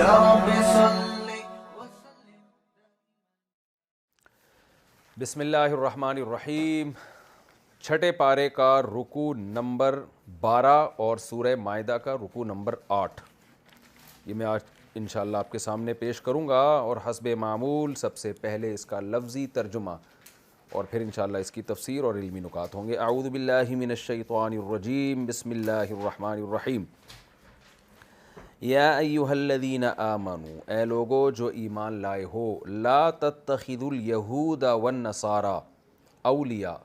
رب صل. بسم اللہ الرحمن الرحیم. چھٹے پارے کا رکوع نمبر 12 اور سورہ مائدہ کا رکوع نمبر 8 یہ میں آج انشاءاللہ آپ کے سامنے پیش کروں گا، اور حسب معمول سب سے پہلے اس کا لفظی ترجمہ اور پھر انشاءاللہ اس کی تفسیر اور علمی نکات ہوں گے. اعوذ باللہ من الشیطان الرجیم. بسم اللہ الرحمن الرحیم. یا ایہا الذین آمنوا، اے لوگو جو ایمان لائے ہو، لا تتخذوا الیہود والنصارى اولیاء.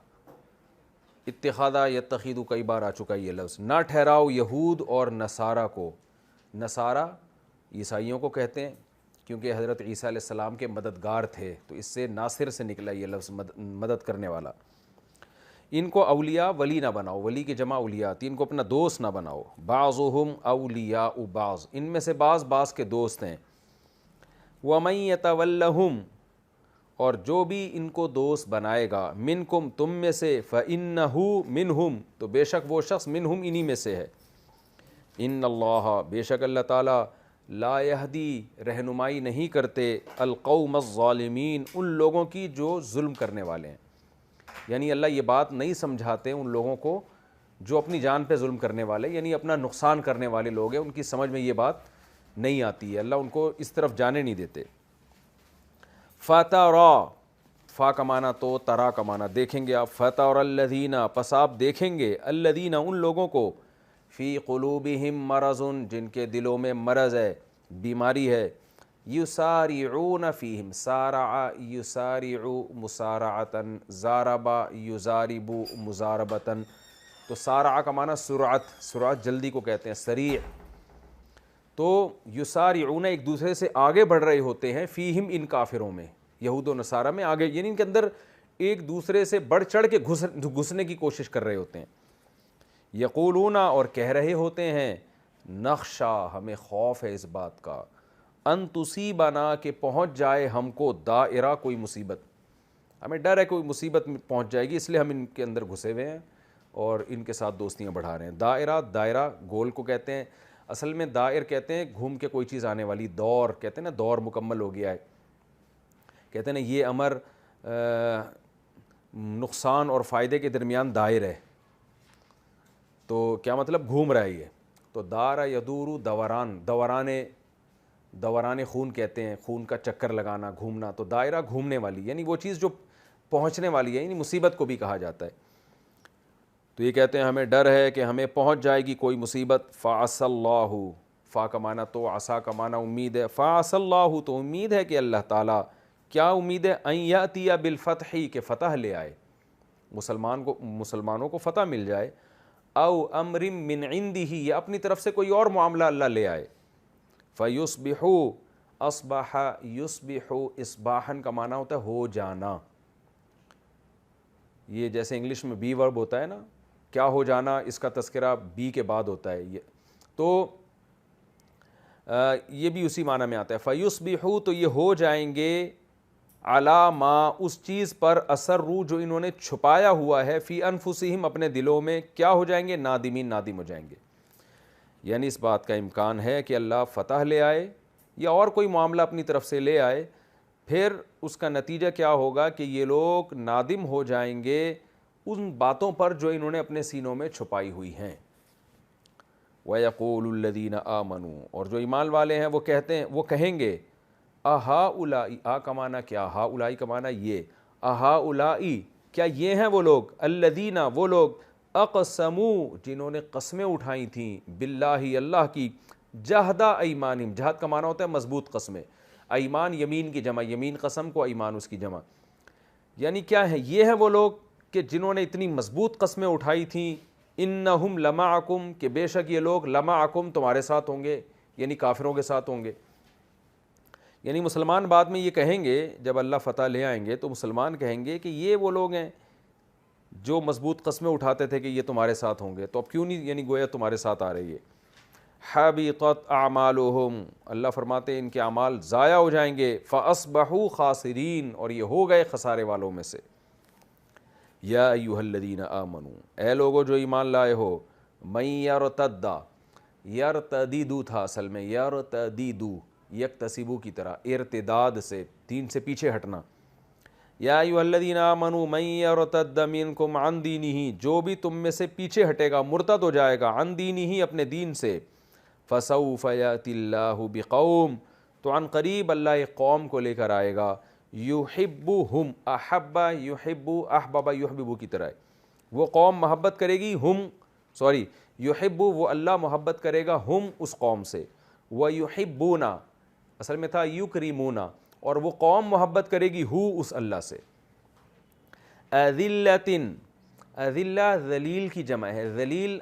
اتخاذا یتخذ کئی بار آ چکا یہ لفظ. نہ ٹھہراؤ یہود اور نصارہ کو. نصارہ عیسائیوں کو کہتے ہیں کیونکہ حضرت عیسیٰ علیہ السلام کے مددگار تھے، تو اس سے ناصر سے نکلا یہ لفظ، مدد کرنے والا. ان کو اولیاء ولی نہ بناؤ، ولی کی جمع اولیاء آتی، ان کو اپنا دوست نہ بناؤ. بعضهم اولیاء بعض، ان میں سے بعض کے دوست ہیں. ومن یتولہم، اور جو بھی ان کو دوست بنائے گا، منکم تم میں سے، فإنہ منہم، تو بے شک وہ شخص منہم انہی میں سے ہے. ان اللہ، بے شک اللہ تعالیٰ، لا یہدی، رہنمائی نہیں کرتے، القوم الظالمین، ان لوگوں کی جو ظلم کرنے والے ہیں. یعنی اللہ یہ بات نہیں سمجھاتے ان لوگوں کو جو اپنی جان پہ ظلم کرنے والے، یعنی اپنا نقصان کرنے والے لوگ ہیں، ان کی سمجھ میں یہ بات نہیں آتی ہے، اللہ ان کو اس طرف جانے نہیں دیتے. فترا، فا کا معنی تو ترا کا معنی دیکھیں گے آپ. فترا الذین، پس آپ دیکھیں گے، الذین، ان لوگوں کو، فی قلوبہم مرض، جن کے دلوں میں مرض ہے، بیماری ہے. یسارعون فیہم، سارع یسارع مسارعتاً، زارب یزارب مزاربتاً. تو سارع کا معنی سرعت، سرعت جلدی کو کہتے ہیں، سریع. تو یسارعون ایک دوسرے سے آگے بڑھ رہے ہوتے ہیں، فیہم ان کافروں میں، یہود و نصارہ میں آگے، یعنی ان کے اندر ایک دوسرے سے بڑھ چڑھ کے گھسنے کی کوشش کر رہے ہوتے ہیں. یقولون، اور کہہ رہے ہوتے ہیں، نخشا، ہمیں خوف ہے اس بات کا، ان تصیبنا، کہ پہنچ جائے ہم کو، دائرہ، کوئی مصیبت، ہمیں ڈر ہے کوئی مصیبت پہنچ جائے گی، اس لیے ہم ان کے اندر گھسے ہوئے ہیں اور ان کے ساتھ دوستیاں بڑھا رہے ہیں. دائرہ، دائرہ گول کو کہتے ہیں، اصل میں دائر کہتے ہیں گھوم کے کوئی چیز آنے والی. دور کہتے ہیں نا، دور مکمل ہو گیا ہے، کہتے ہیں نا یہ امر نقصان اور فائدے کے درمیان دائر ہے. تو کیا مطلب؟ گھوم رہا ہے یہ. تو دار یدور، دوران، دوران خون کہتے ہیں، خون کا چکر لگانا، گھومنا. تو دائرہ گھومنے والی، یعنی وہ چیز جو پہنچنے والی ہے، یعنی مصیبت کو بھی کہا جاتا ہے. تو یہ کہتے ہیں ہمیں ڈر ہے کہ ہمیں پہنچ جائے گی کوئی مصیبت. فعسى اللہ، فا کا معنی تو، عسا کا معنی امید ہے. فعسى اللہ، تو امید ہے کہ اللہ تعالیٰ، کیا امید ہے؟ ان یاتی بالفتح، کہ فتح لے آئے، مسلمانوں کو فتح مل جائے. او امر من عنده، یا اپنی طرف سے کوئی اور معاملہ اللہ لے آئے. فیصبحوا، اصبح یصبح، اصباحا کا معنی ہوتا ہے ہو جانا. یہ جیسے انگلش میں بی ورب ہوتا ہے نا، کیا ہو جانا، اس کا تذکرہ بی کے بعد ہوتا ہے. یہ تو یہ بھی اسی معنی میں آتا ہے. فیصبحوا، تو یہ ہو جائیں گے، علی ما، اس چیز پر، اسروا، جو انہوں نے چھپایا ہوا ہے، فی انفسہم، اپنے دلوں میں، کیا ہو جائیں گے؟ نادمین، نادم ہو جائیں گے. یعنی اس بات کا امکان ہے کہ اللہ فتح لے آئے یا اور کوئی معاملہ اپنی طرف سے لے آئے، پھر اس کا نتیجہ کیا ہوگا کہ یہ لوگ نادم ہو جائیں گے ان باتوں پر جو انہوں نے اپنے سینوں میں چھپائی ہوئی ہیں. وَيَقُولُ الَّذِينَ آمَنُوا، اور جو ایمان والے ہیں وہ کہتے ہیں، وہ کہیں گے، اَهَٰؤُلَاءِ، آ کا معنی کیا، ہَٰؤُلَاءِ کا معنی یہ، اَهَٰؤُلَاءِ، کیا یہ ہیں وہ لوگ، الَّذِينَ، وہ لوگ، اقسموا، جنہوں نے قسمیں اٹھائی تھیں، باللہ، اللہ کی، جہد ایمانہم، جہد کا معنی ہوتا ہے مضبوط قسمیں، ایمان یمین کی جمع، یمین قسم کو، ایمان اس کی جمع. یعنی کیا ہے؟ یہ ہیں وہ لوگ کہ جنہوں نے اتنی مضبوط قسمیں اٹھائی تھیں، انہم لمعکم، کہ بے شک یہ لوگ، لمعکم، تمہارے ساتھ ہوں گے، یعنی کافروں کے ساتھ ہوں گے. یعنی مسلمان بعد میں یہ کہیں گے، جب اللہ فتح لے آئیں گے تو مسلمان کہیں گے کہ یہ وہ لوگ ہیں جو مضبوط قسمیں اٹھاتے تھے کہ یہ تمہارے ساتھ ہوں گے، تو اب کیوں نہیں، یعنی گویا تمہارے ساتھ آ رہی ہے. حبطت اعمالہم، اللہ فرماتے ہیں ان کے اعمال ضائع ہو جائیں گے. فاصبحوا خاسرین، اور یہ ہو گئے خسارے والوں میں سے. یا ایھا الذین آمنوا، اے لوگو جو ایمان لائے ہو، من یرتد، یرتدیدو تھا اصل میں، یرتدیدو، یکتسبو کی طرح، ارتداد سے، دین سے پیچھے ہٹنا۔ یا ایھا الذین آمنوا من یرتد منکم عن دینہ، جو بھی تم میں سے پیچھے ہٹے گا، مرتد ہو جائے گا، عن دینہ اپنے دین سے، فسوف یأتی اللہ بقوم، تو عن قریب اللہ ایک قوم کو لے کر آئے گا، یحبہم، احب یحب، احبب یحبب کی طرح، وہ قوم محبت کرے گی، یحب، وہ اللہ محبت کرے گا ہم اس قوم سے، ویحبون، اصل میں تھا یکرمون، اور وہ قوم محبت کرے گی ہو اس اللہ سے۔ اذلۃ، اذلہ ذلیل کی جمع ہے۔ ذلیل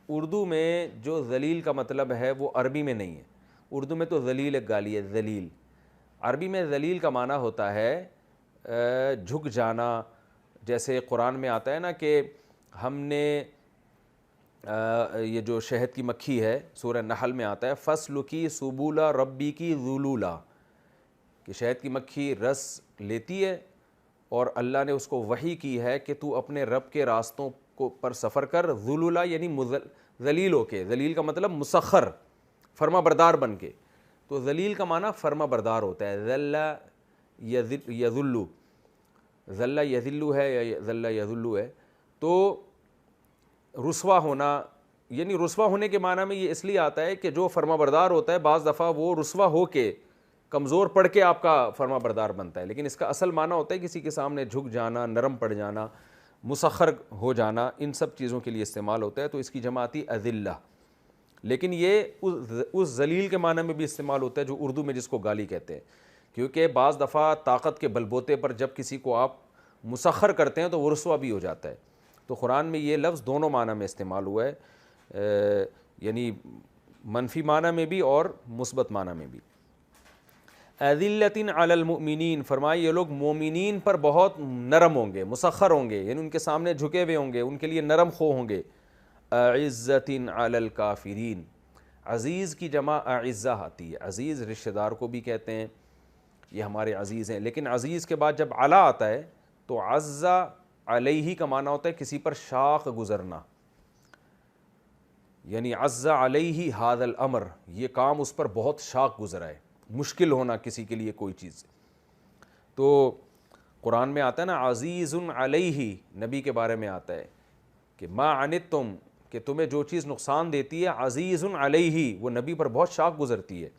اردو میں جو ذلیل کا مطلب ہے وہ عربی میں نہیں ہے، اردو میں تو ذلیل ایک گالی ہے، ذلیل، عربی میں ذلیل کا معنی ہوتا ہے جھک جانا، جیسے قرآن میں آتا ہے نا کہ ہم نے یہ جو شہد کی مکھی ہے سورہ نحل میں آتا ہے فَاسْلُكِي سُبُلَ رَبِّكِ ذُلُولًا، کہ شہد کی مکھی رس لیتی ہے اور اللہ نے اس کو وحی کی ہے کہ تو اپنے رب کے راستوں کو پر سفر کر، ذُلُولًا یعنی ذلیل ہو کے، ذلیل کا مطلب مسخر، فرما بردار بن کے، تو ذلیل کا معنی فرما بردار ہوتا ہے، ذل یذل، ذل یذل ہے یا ذل یذل ہے، تو رسوا ہونا، یعنی رسوا ہونے کے معنی میں یہ اس لیے آتا ہے کہ جو فرما بردار ہوتا ہے بعض دفعہ وہ رسوا ہو کے، کمزور پڑ کے آپ کا فرما بردار بنتا ہے، لیکن اس کا اصل معنی ہوتا ہے کسی کے سامنے جھک جانا، نرم پڑ جانا، مسخر ہو جانا، ان سب چیزوں کے لیے استعمال ہوتا ہے، تو اس کی جمع آتی اذلہ، لیکن یہ اس ذلیل کے معنی میں بھی استعمال ہوتا ہے جو اردو میں جس کو گالی کہتے ہیں، کیونکہ بعض دفعہ طاقت کے بل بوتے پر جب کسی کو آپ مسخر کرتے ہیں تو وہ رسوا بھی ہو جاتا ہے، تو قرآن میں یہ لفظ دونوں معنی میں استعمال ہوا ہے، یعنی منفی معنی میں بھی اور مثبت معنی میں بھی۔ اذلۃ علی المؤمنین، فرمایا یہ لوگ مومنین پر بہت نرم ہوں گے، مسخر ہوں گے، یعنی ان کے سامنے جھکے ہوئے ہوں گے، ان کے لیے نرم خو ہوں گے۔ اعزۃ علی الکافرین، عزیز کی جمع اعزہ آتی ہے، عزیز رشتہ دار کو بھی کہتے ہیں، یہ ہمارے عزیز ہیں، لیکن عزیز کے بعد جب علی آتا ہے تو عزہ علیہ کا معنی ہوتا ہے کسی پر شاق گزرنا، یعنی عز علیہ ھذا الامر، یہ کام اس پر بہت شاق گزرا ہے، مشکل ہونا کسی کے لیے کوئی چیز، تو قرآن میں آتا ہے نا عزیز علیہ، نبی کے بارے میں آتا ہے کہ ما عنتم، کہ تمہیں جو چیز نقصان دیتی ہے، عزیز علیہ، وہ نبی پر بہت شاق گزرتی ہے،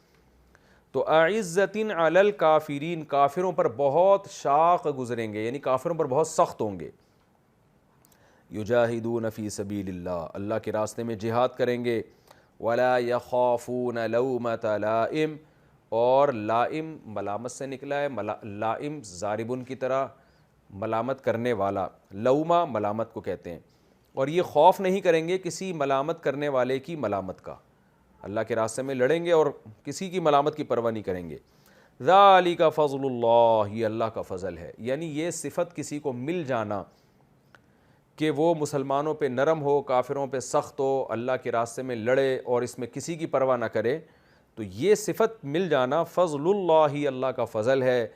تو اعزۃ علی الکافرین، کافروں پر بہت شاق گزریں گے، یعنی کافروں پر بہت سخت ہوں گے۔ یجاہدون فی سبیل اللہ، اللہ کے راستے میں جہاد کریں گے، ولا یخافون لومۃ لائم، اور لائم ملامت سے نکلا ہے، لائم ضاربن کی طرح ملامت کرنے والا، لومہ ملامت کو کہتے ہیں، اور یہ خوف نہیں کریں گے کسی ملامت کرنے والے کی ملامت کا، اللہ کے راستے میں لڑیں گے اور کسی کی ملامت کی پرواہ نہیں کریں گے۔ ذالک فضل اللہ، یہ اللہ کا فضل ہے، یعنی یہ صفت کسی کو مل جانا کہ وہ مسلمانوں پہ نرم ہو، کافروں پہ سخت ہو، اللہ کے راستے میں لڑے اور اس میں کسی کی پرواہ نہ کرے، تو یہ صفت مل جانا فضل اللہ، اللہ کا فضل ہے،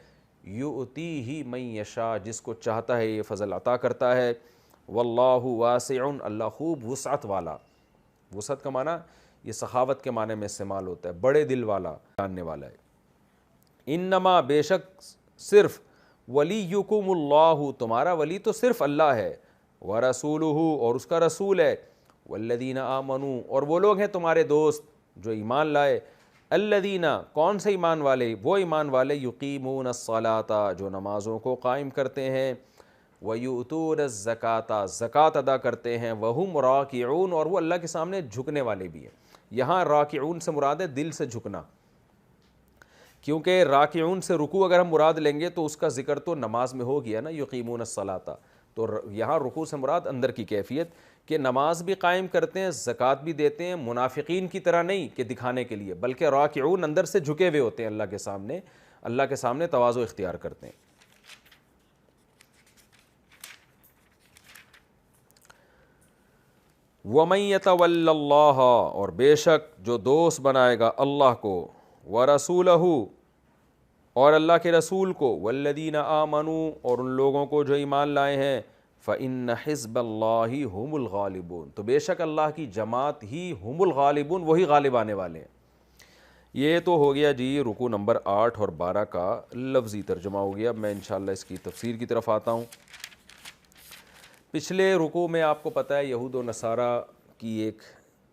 یؤتیہ من یشاء، جس کو چاہتا ہے یہ فضل عطا کرتا ہے، واللہ واسع، اللہ خوب وسعت والا، وسعت کا معنی یہ سخاوت کے معنی میں استعمال ہوتا ہے، بڑے دل والا، جاننے والا ہے۔ انما، بے شک صرف، ولیکم اللہ، تمہارا ولی تو صرف اللہ ہے، ورسولہ، اور اس کا رسول ہے، والذین آمنوا، اور وہ لوگ ہیں تمہارے دوست جو ایمان لائے، الذین، کون سے ایمان والے؟ وہ ایمان والے یقیمون الصلاۃ، جو نمازوں کو قائم کرتے ہیں، ویؤتون الزکاۃ، زکوٰۃ ادا کرتے ہیں، وہم راکعون، اور وہ اللہ کے سامنے جھکنے والے بھی ہیں۔ یہاں راکعون سے مراد ہے دل سے جھکنا، کیونکہ راکعون سے رکوع اگر ہم مراد لیں گے تو اس کا ذکر تو نماز میں ہو گیا نا، یقیمون الصلاۃ، تو یہاں رکوع سے مراد اندر کی کیفیت کہ نماز بھی قائم کرتے ہیں، زکوٰۃ بھی دیتے ہیں، منافقین کی طرح نہیں کہ دکھانے کے لیے، بلکہ راکعون اندر سے جھکے ہوئے ہوتے ہیں اللہ کے سامنے تواضع اختیار کرتے ہیں۔ وَمَن يَتَوَلَّ اللَّهَ، اور بے شک جو دوست بنائے گا اللہ کو، وَرَسُولَهُ، اور اللہ کے رسول کو، وَالَّذِينَ آمَنُوا، اور ان لوگوں کو جو ایمان لائے ہیں، فَإِنَّ حِزْبَ اللَّهِ هُمُ الْغَالِبُونَ، تو بے شک اللہ کی جماعت ہی ہم الغالبون، وہی غالب آنے والے ہیں۔ یہ تو ہو گیا جی رکوع نمبر 8 اور 12 کا لفظی ترجمہ ہو گیا. میں انشاءاللہ اس کی تفسیر کی طرف آتا ہوں. پچھلے رکوع میں آپ کو پتہ ہے یہود و نصارہ کی ایک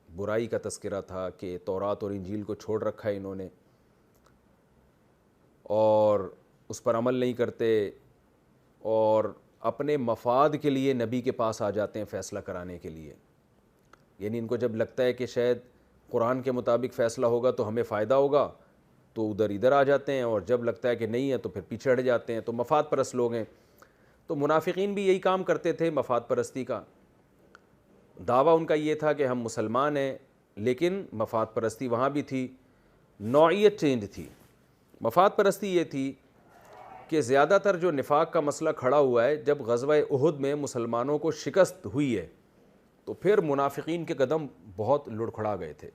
برائی کا تذکرہ تھا کہ تورات اور انجیل کو چھوڑ رکھا ہے انہوں نے اور اس پر عمل نہیں کرتے اور اپنے مفاد کے لیے نبی کے پاس آ جاتے ہیں فیصلہ کرانے کے لیے. یعنی ان کو جب لگتا ہے کہ شاید قرآن کے مطابق فیصلہ ہوگا تو ہمیں فائدہ ہوگا تو ادھر آ جاتے ہیں, اور جب لگتا ہے کہ نہیں ہے تو پھر پیچھے ہٹ جاتے ہیں. تو مفاد پرست لوگ ہیں. تو منافقین بھی یہی کام کرتے تھے مفاد پرستی کا. دعویٰ ان کا یہ تھا کہ ہم مسلمان ہیں, لیکن مفاد پرستی وہاں بھی تھی, نوعیت چینج تھی. مفاد پرستی یہ تھی کہ زیادہ تر جو نفاق کا مسئلہ کھڑا ہوا ہے جب غزوہ احد میں مسلمانوں کو شکست ہوئی ہے تو پھر منافقین کے قدم بہت لڑکھڑا گئے تھے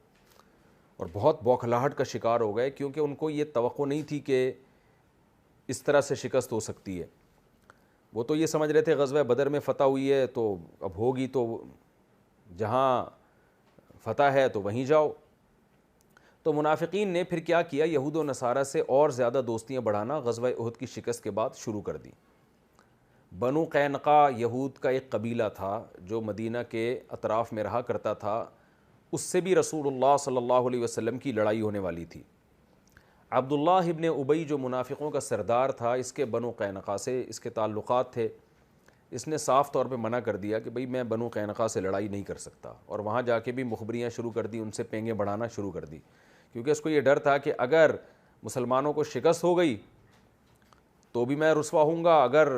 اور بہت بوکھلاہٹ کا شکار ہو گئے, کیونکہ ان کو یہ توقع نہیں تھی کہ اس طرح سے شکست ہو سکتی ہے. وہ تو یہ سمجھ رہے تھے غزوہ بدر میں فتح ہوئی ہے تو اب ہوگی تو جہاں فتح ہے تو وہیں جاؤ. تو منافقین نے پھر کیا کیا, یہود و نصارہ سے اور زیادہ دوستیاں بڑھانا غزوہ احد کی شکست کے بعد شروع کر دی. بنو قینقاع یہود کا ایک قبیلہ تھا جو مدینہ کے اطراف میں رہا کرتا تھا, اس سے بھی رسول اللہ صلی اللہ علیہ وسلم کی لڑائی ہونے والی تھی. عبداللہ ابن ابی جو منافقوں کا سردار تھا, اس کے بنو قینقاع سے اس کے تعلقات تھے. اس نے صاف طور پہ منع کر دیا کہ بھئی میں بنو قینقاع سے لڑائی نہیں کر سکتا, اور وہاں جا کے بھی مخبریاں شروع کر دی, ان سے پینگیں بڑھانا شروع کر دی, کیونکہ اس کو یہ ڈر تھا کہ اگر مسلمانوں کو شکست ہو گئی تو بھی میں رسوا ہوں گا, اگر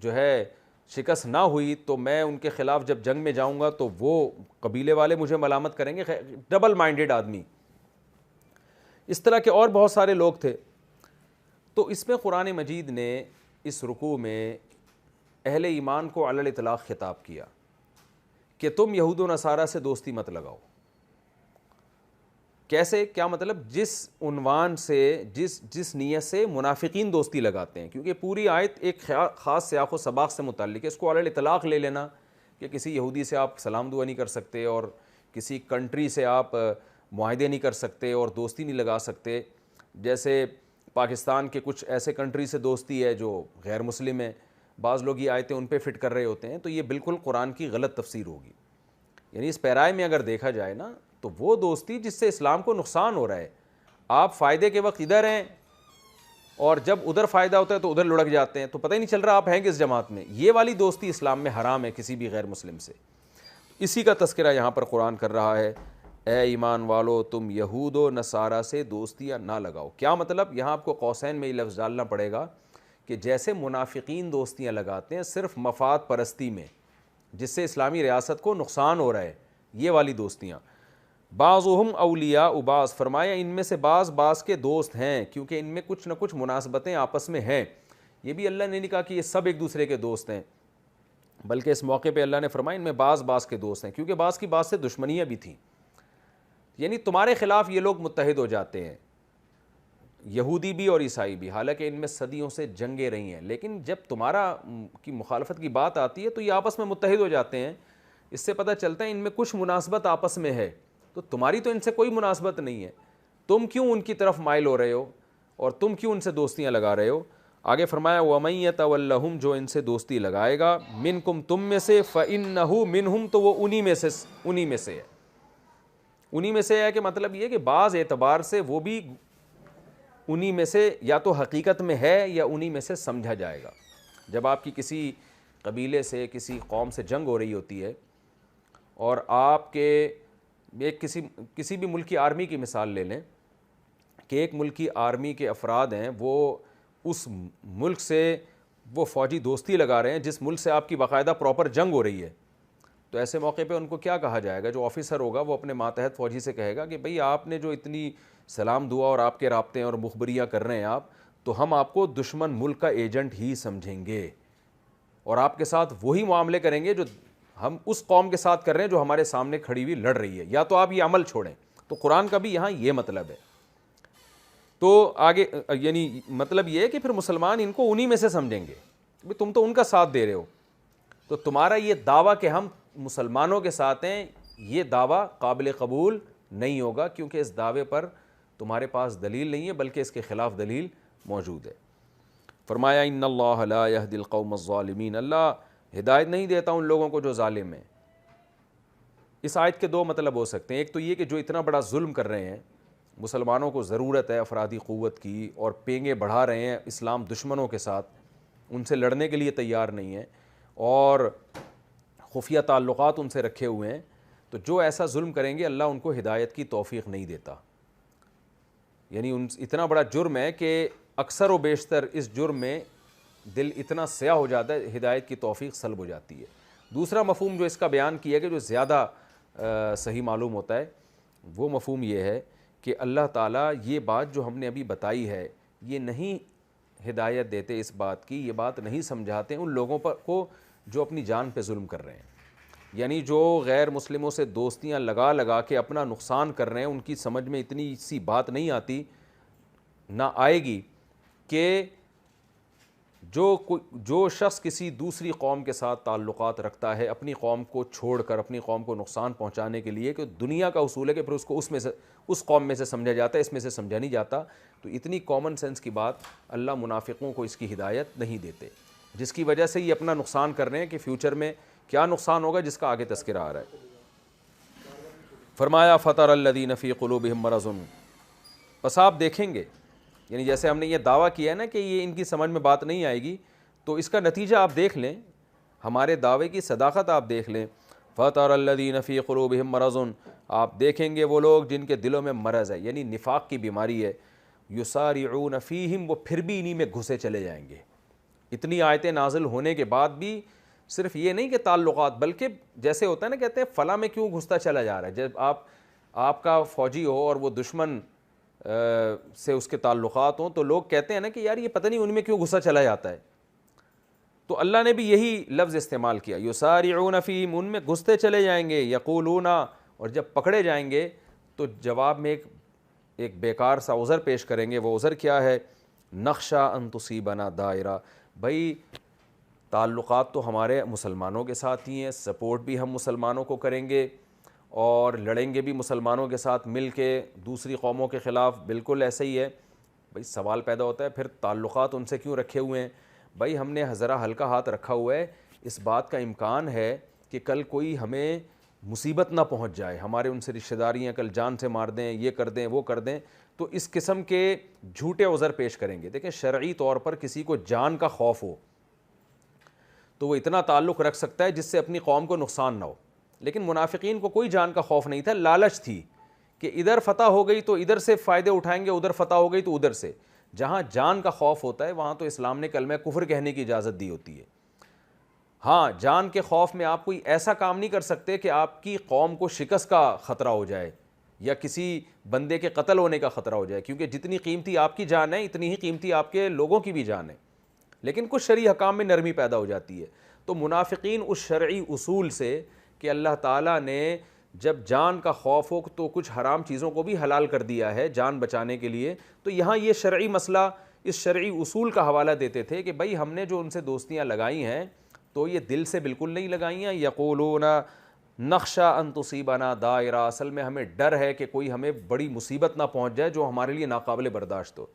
جو ہے شکست نہ ہوئی تو میں ان کے خلاف جب جنگ میں جاؤں گا تو وہ قبیلے والے مجھے ملامت کریں گے. ڈبل مائنڈڈ آدمی. اس طرح کے اور بہت سارے لوگ تھے. تو اس میں قرآن مجید نے اس رکوع میں اہل ایمان کو علی الاطلاق خطاب کیا کہ تم یہود و نصارہ سے دوستی مت لگاؤ. کیسے, کیا مطلب؟ جس عنوان سے جس نیت سے منافقین دوستی لگاتے ہیں, کیونکہ پوری آیت ایک خاص سیاق و سباق سے متعلق ہے. اس کو علی الاطلاق لے لینا کہ کسی یہودی سے آپ سلام دعا نہیں کر سکتے اور کسی کنٹری سے آپ معاہدے نہیں کر سکتے اور دوستی نہیں لگا سکتے. جیسے پاکستان کے کچھ ایسے کنٹری سے دوستی ہے جو غیر مسلم ہیں, بعض لوگ یہ آیتیں ان پہ فٹ کر رہے ہوتے ہیں, تو یہ بالکل قرآن کی غلط تفسیر ہوگی. یعنی اس پیرائے میں اگر دیکھا جائے نا تو وہ دوستی جس سے اسلام کو نقصان ہو رہا ہے, آپ فائدے کے وقت ادھر ہیں اور جب ادھر فائدہ ہوتا ہے تو ادھر لڑک جاتے ہیں, تو پتہ ہی نہیں چل رہا آپ ہیں کس جماعت میں. یہ والی دوستی اسلام میں حرام ہے کسی بھی غیر مسلم سے. اسی کا تذکرہ یہاں پر قرآن کر رہا ہے, اے ایمان والو تم یہود و نصارہ سے دوستیاں نہ لگاؤ. کیا مطلب؟ یہاں آپ کو قوسین میں یہ لفظ ڈالنا پڑے گا کہ جیسے منافقین دوستیاں لگاتے ہیں صرف مفاد پرستی میں جس سے اسلامی ریاست کو نقصان ہو رہا ہے, یہ والی دوستیاں. بعضهم اولیاء بعض, فرمایا ان میں سے بعض کے دوست ہیں, کیونکہ ان میں کچھ نہ کچھ مناسبتیں آپس میں ہیں. یہ بھی اللہ نے نہیں کہا کہ یہ سب ایک دوسرے کے دوست ہیں, بلکہ اس موقع پہ اللہ نے فرمایا ان میں بعض کے دوست ہیں, کیونکہ بعض کی بات سے دشمنیاں بھی تھیں. یعنی تمہارے خلاف یہ لوگ متحد ہو جاتے ہیں, یہودی بھی اور عیسائی بھی, حالانکہ ان میں صدیوں سے جنگیں رہی ہیں, لیکن جب تمہارا کی مخالفت کی بات آتی ہے تو یہ آپس میں متحد ہو جاتے ہیں. اس سے پتہ چلتا ہے ان میں کچھ مناسبت آپس میں ہے. تو تمہاری تو ان سے کوئی مناسبت نہیں ہے, تم کیوں ان کی طرف مائل ہو رہے ہو اور تم کیوں ان سے دوستیاں لگا رہے ہو؟ آگے فرمایا وَمَن يَتَوَلَّهُمْ, جو ان سے دوستی لگائے گا, مِنْكُمْ, تم میں سے, فَإِنَّهُ مِنْهُمْ, تو وہ انہی میں سے ہے. انہی میں سے ہے کہ مطلب یہ کہ بعض اعتبار سے وہ بھی انہی میں سے یا تو حقیقت میں ہے یا انہی میں سے سمجھا جائے گا. جب آپ کی کسی قبیلے سے کسی قوم سے جنگ ہو رہی ہوتی ہے اور آپ کے ایک کسی بھی ملک کی آرمی کی مثال لے لیں کہ ایک ملک کی آرمی کے افراد ہیں, وہ اس ملک سے وہ فوجی دوستی لگا رہے ہیں جس ملک سے آپ کی باقاعدہ پراپر جنگ ہو رہی ہے, تو ایسے موقع پہ ان کو کیا کہا جائے گا؟ جو آفیسر ہوگا وہ اپنے ماتحت فوجی سے کہے گا کہ بھئی آپ نے جو اتنی سلام دعا اور آپ کے رابطے اور مخبریاں کر رہے ہیں آپ, تو ہم آپ کو دشمن ملک کا ایجنٹ ہی سمجھیں گے اور آپ کے ساتھ وہی معاملے کریں گے جو ہم اس قوم کے ساتھ کر رہے ہیں جو ہمارے سامنے کھڑی ہوئی لڑ رہی ہے, یا تو آپ یہ عمل چھوڑیں. تو قرآن کا بھی یہاں یہ مطلب ہے. تو آگے یعنی مطلب یہ ہے کہ پھر مسلمان ان کو انہی میں سے سمجھیں گے, تم تو ان کا ساتھ دے رہے ہو, تو تمہارا یہ دعویٰ کہ ہم مسلمانوں کے ساتھ ہیں, یہ دعویٰ قابل قبول نہیں ہوگا, کیونکہ اس دعوے پر تمہارے پاس دلیل نہیں ہے بلکہ اس کے خلاف دلیل موجود ہے۔ فرمایا ان اللہ لا یہدی القوم الظالمین، اللہ ہدایت نہیں دیتا ان لوگوں کو جو ظالم ہیں۔ اس آیت کے دو مطلب ہو سکتے ہیں، ایک تو یہ کہ جو اتنا بڑا ظلم کر رہے ہیں، مسلمانوں کو ضرورت ہے افرادی قوت کی اور پینگیں بڑھا رہے ہیں اسلام دشمنوں کے ساتھ، ان سے لڑنے کے لیے تیار نہیں ہیں اور خفیہ تعلقات ان سے رکھے ہوئے ہیں، تو جو ایسا ظلم کریں گے اللہ ان کو ہدایت کی توفیق نہیں دیتا۔ یعنی اتنا بڑا جرم ہے کہ اکثر و بیشتر اس جرم میں دل اتنا سیاہ ہو جاتا ہے، ہدایت کی توفیق سلب ہو جاتی ہے۔ دوسرا مفہوم جو اس کا بیان کیا کہ جو زیادہ صحیح معلوم ہوتا ہے وہ مفہوم یہ ہے کہ اللہ تعالیٰ یہ بات جو ہم نے ابھی بتائی ہے یہ نہیں ہدایت دیتے، اس بات کی یہ بات نہیں سمجھاتے ان لوگوں پر کو جو اپنی جان پہ ظلم کر رہے ہیں، یعنی جو غیر مسلموں سے دوستیاں لگا لگا کے اپنا نقصان کر رہے ہیں، ان کی سمجھ میں اتنی سی بات نہیں آتی، نہ آئے گی کہ جو شخص کسی دوسری قوم کے ساتھ تعلقات رکھتا ہے اپنی قوم کو چھوڑ کر، اپنی قوم کو نقصان پہنچانے کے لیے، کہ دنیا کا اصول ہے کہ پھر اس کو اس قوم میں سے سمجھا جاتا ہے، اس میں سے سمجھا نہیں جاتا، تو اتنی کامن سینس کی بات اللہ منافقوں کو اس کی ہدایت نہیں دیتے، جس کی وجہ سے یہ اپنا نقصان کر رہے ہیں کہ فیوچر میں کیا نقصان ہوگا جس کا آگے تذکرہ آ رہا ہے۔ فرمایا فَتَرَى الَّذِينَ فِي قُلُوبِهِم مَرَضٌ، پس آپ دیکھیں گے، یعنی جیسے ہم نے یہ دعویٰ کیا ہے نا کہ یہ ان کی سمجھ میں بات نہیں آئے گی، تو اس کا نتیجہ آپ دیکھ لیں، ہمارے دعوے کی صداقت آپ دیکھ لیں۔ فَتَرَى الَّذِينَ فِي قُلُوبِهِم مَرَضٌ، آپ دیکھیں گے وہ لوگ جن کے دلوں میں مرض ہے، یعنی نفاق کی بیماری ہے، یُسَارِعُونَ فِیہم، وہ پھر بھی انہی میں گھسے چلے جائیں گے۔ اتنی آیتیں نازل ہونے کے بعد بھی صرف یہ نہیں کہ تعلقات، بلکہ جیسے ہوتا ہے نا، کہتے ہیں فلاں میں کیوں گھستا چلا جا رہا ہے، جب آپ کا فوجی ہو اور وہ دشمن سے اس کے تعلقات ہوں تو لوگ کہتے ہیں نا کہ یار یہ پتہ نہیں ان میں کیوں گھسا چلا جاتا ہے، تو اللہ نے بھی یہی لفظ استعمال کیا، یسارعون فیہم، ان میں گھستے چلے جائیں گے، یقولون، اور جب پکڑے جائیں گے تو جواب میں ایک بیکار سا عذر پیش کریں گے۔ وہ عذر کیا ہے؟ نخشا ان تصیبنا دائرہ، بھائی تعلقات تو ہمارے مسلمانوں کے ساتھ ہی ہیں، سپورٹ بھی ہم مسلمانوں کو کریں گے اور لڑیں گے بھی مسلمانوں کے ساتھ مل کے دوسری قوموں کے خلاف، بالکل ایسا ہی ہے۔ بھائی سوال پیدا ہوتا ہے پھر تعلقات ان سے کیوں رکھے ہوئے ہیں؟ بھائی ہم نے ذرا ہلکا ہاتھ رکھا ہوا ہے، اس بات کا امکان ہے کہ کل کوئی ہمیں مصیبت نہ پہنچ جائے، ہمارے ان سے رشتہ داریاں کل جان سے مار دیں، یہ کر دیں وہ کر دیں، تو اس قسم کے جھوٹے عذر پیش کریں گے۔ دیکھیں شرعی طور پر کسی کو جان کا خوف ہو تو وہ اتنا تعلق رکھ سکتا ہے جس سے اپنی قوم کو نقصان نہ ہو، لیکن منافقین کو کوئی جان کا خوف نہیں تھا، لالچ تھی کہ ادھر فتح ہو گئی تو ادھر سے فائدے اٹھائیں گے، ادھر فتح ہو گئی تو ادھر سے۔ جہاں جان کا خوف ہوتا ہے وہاں تو اسلام نے کلمہ کفر کہنے کی اجازت دی ہوتی ہے۔ ہاں جان کے خوف میں آپ کوئی ایسا کام نہیں کر سکتے کہ آپ کی قوم کو شکست کا خطرہ ہو جائے یا کسی بندے کے قتل ہونے کا خطرہ ہو جائے، کیونکہ جتنی قیمتی آپ کی جان ہے اتنی ہی قیمتی آپ کے لوگوں کی بھی جان ہے، لیکن کچھ شرعی حکام میں نرمی پیدا ہو جاتی ہے۔ تو منافقین اس شرعی اصول سے کہ اللہ تعالیٰ نے جب جان کا خوف ہو تو کچھ حرام چیزوں کو بھی حلال کر دیا ہے جان بچانے کے لیے، تو یہاں یہ شرعی مسئلہ اس شرعی اصول کا حوالہ دیتے تھے کہ بھائی ہم نے جو ان سے دوستیاں لگائی ہیں تو یہ دل سے بالکل نہیں لگائی ہیں۔ یقولون نخشا ان تصیبنا دائرہ، اصل میں ہمیں ڈر ہے کہ کوئی ہمیں بڑی مصیبت نہ پہنچ جائے جو ہمارے لیے ناقابل برداشت ہو،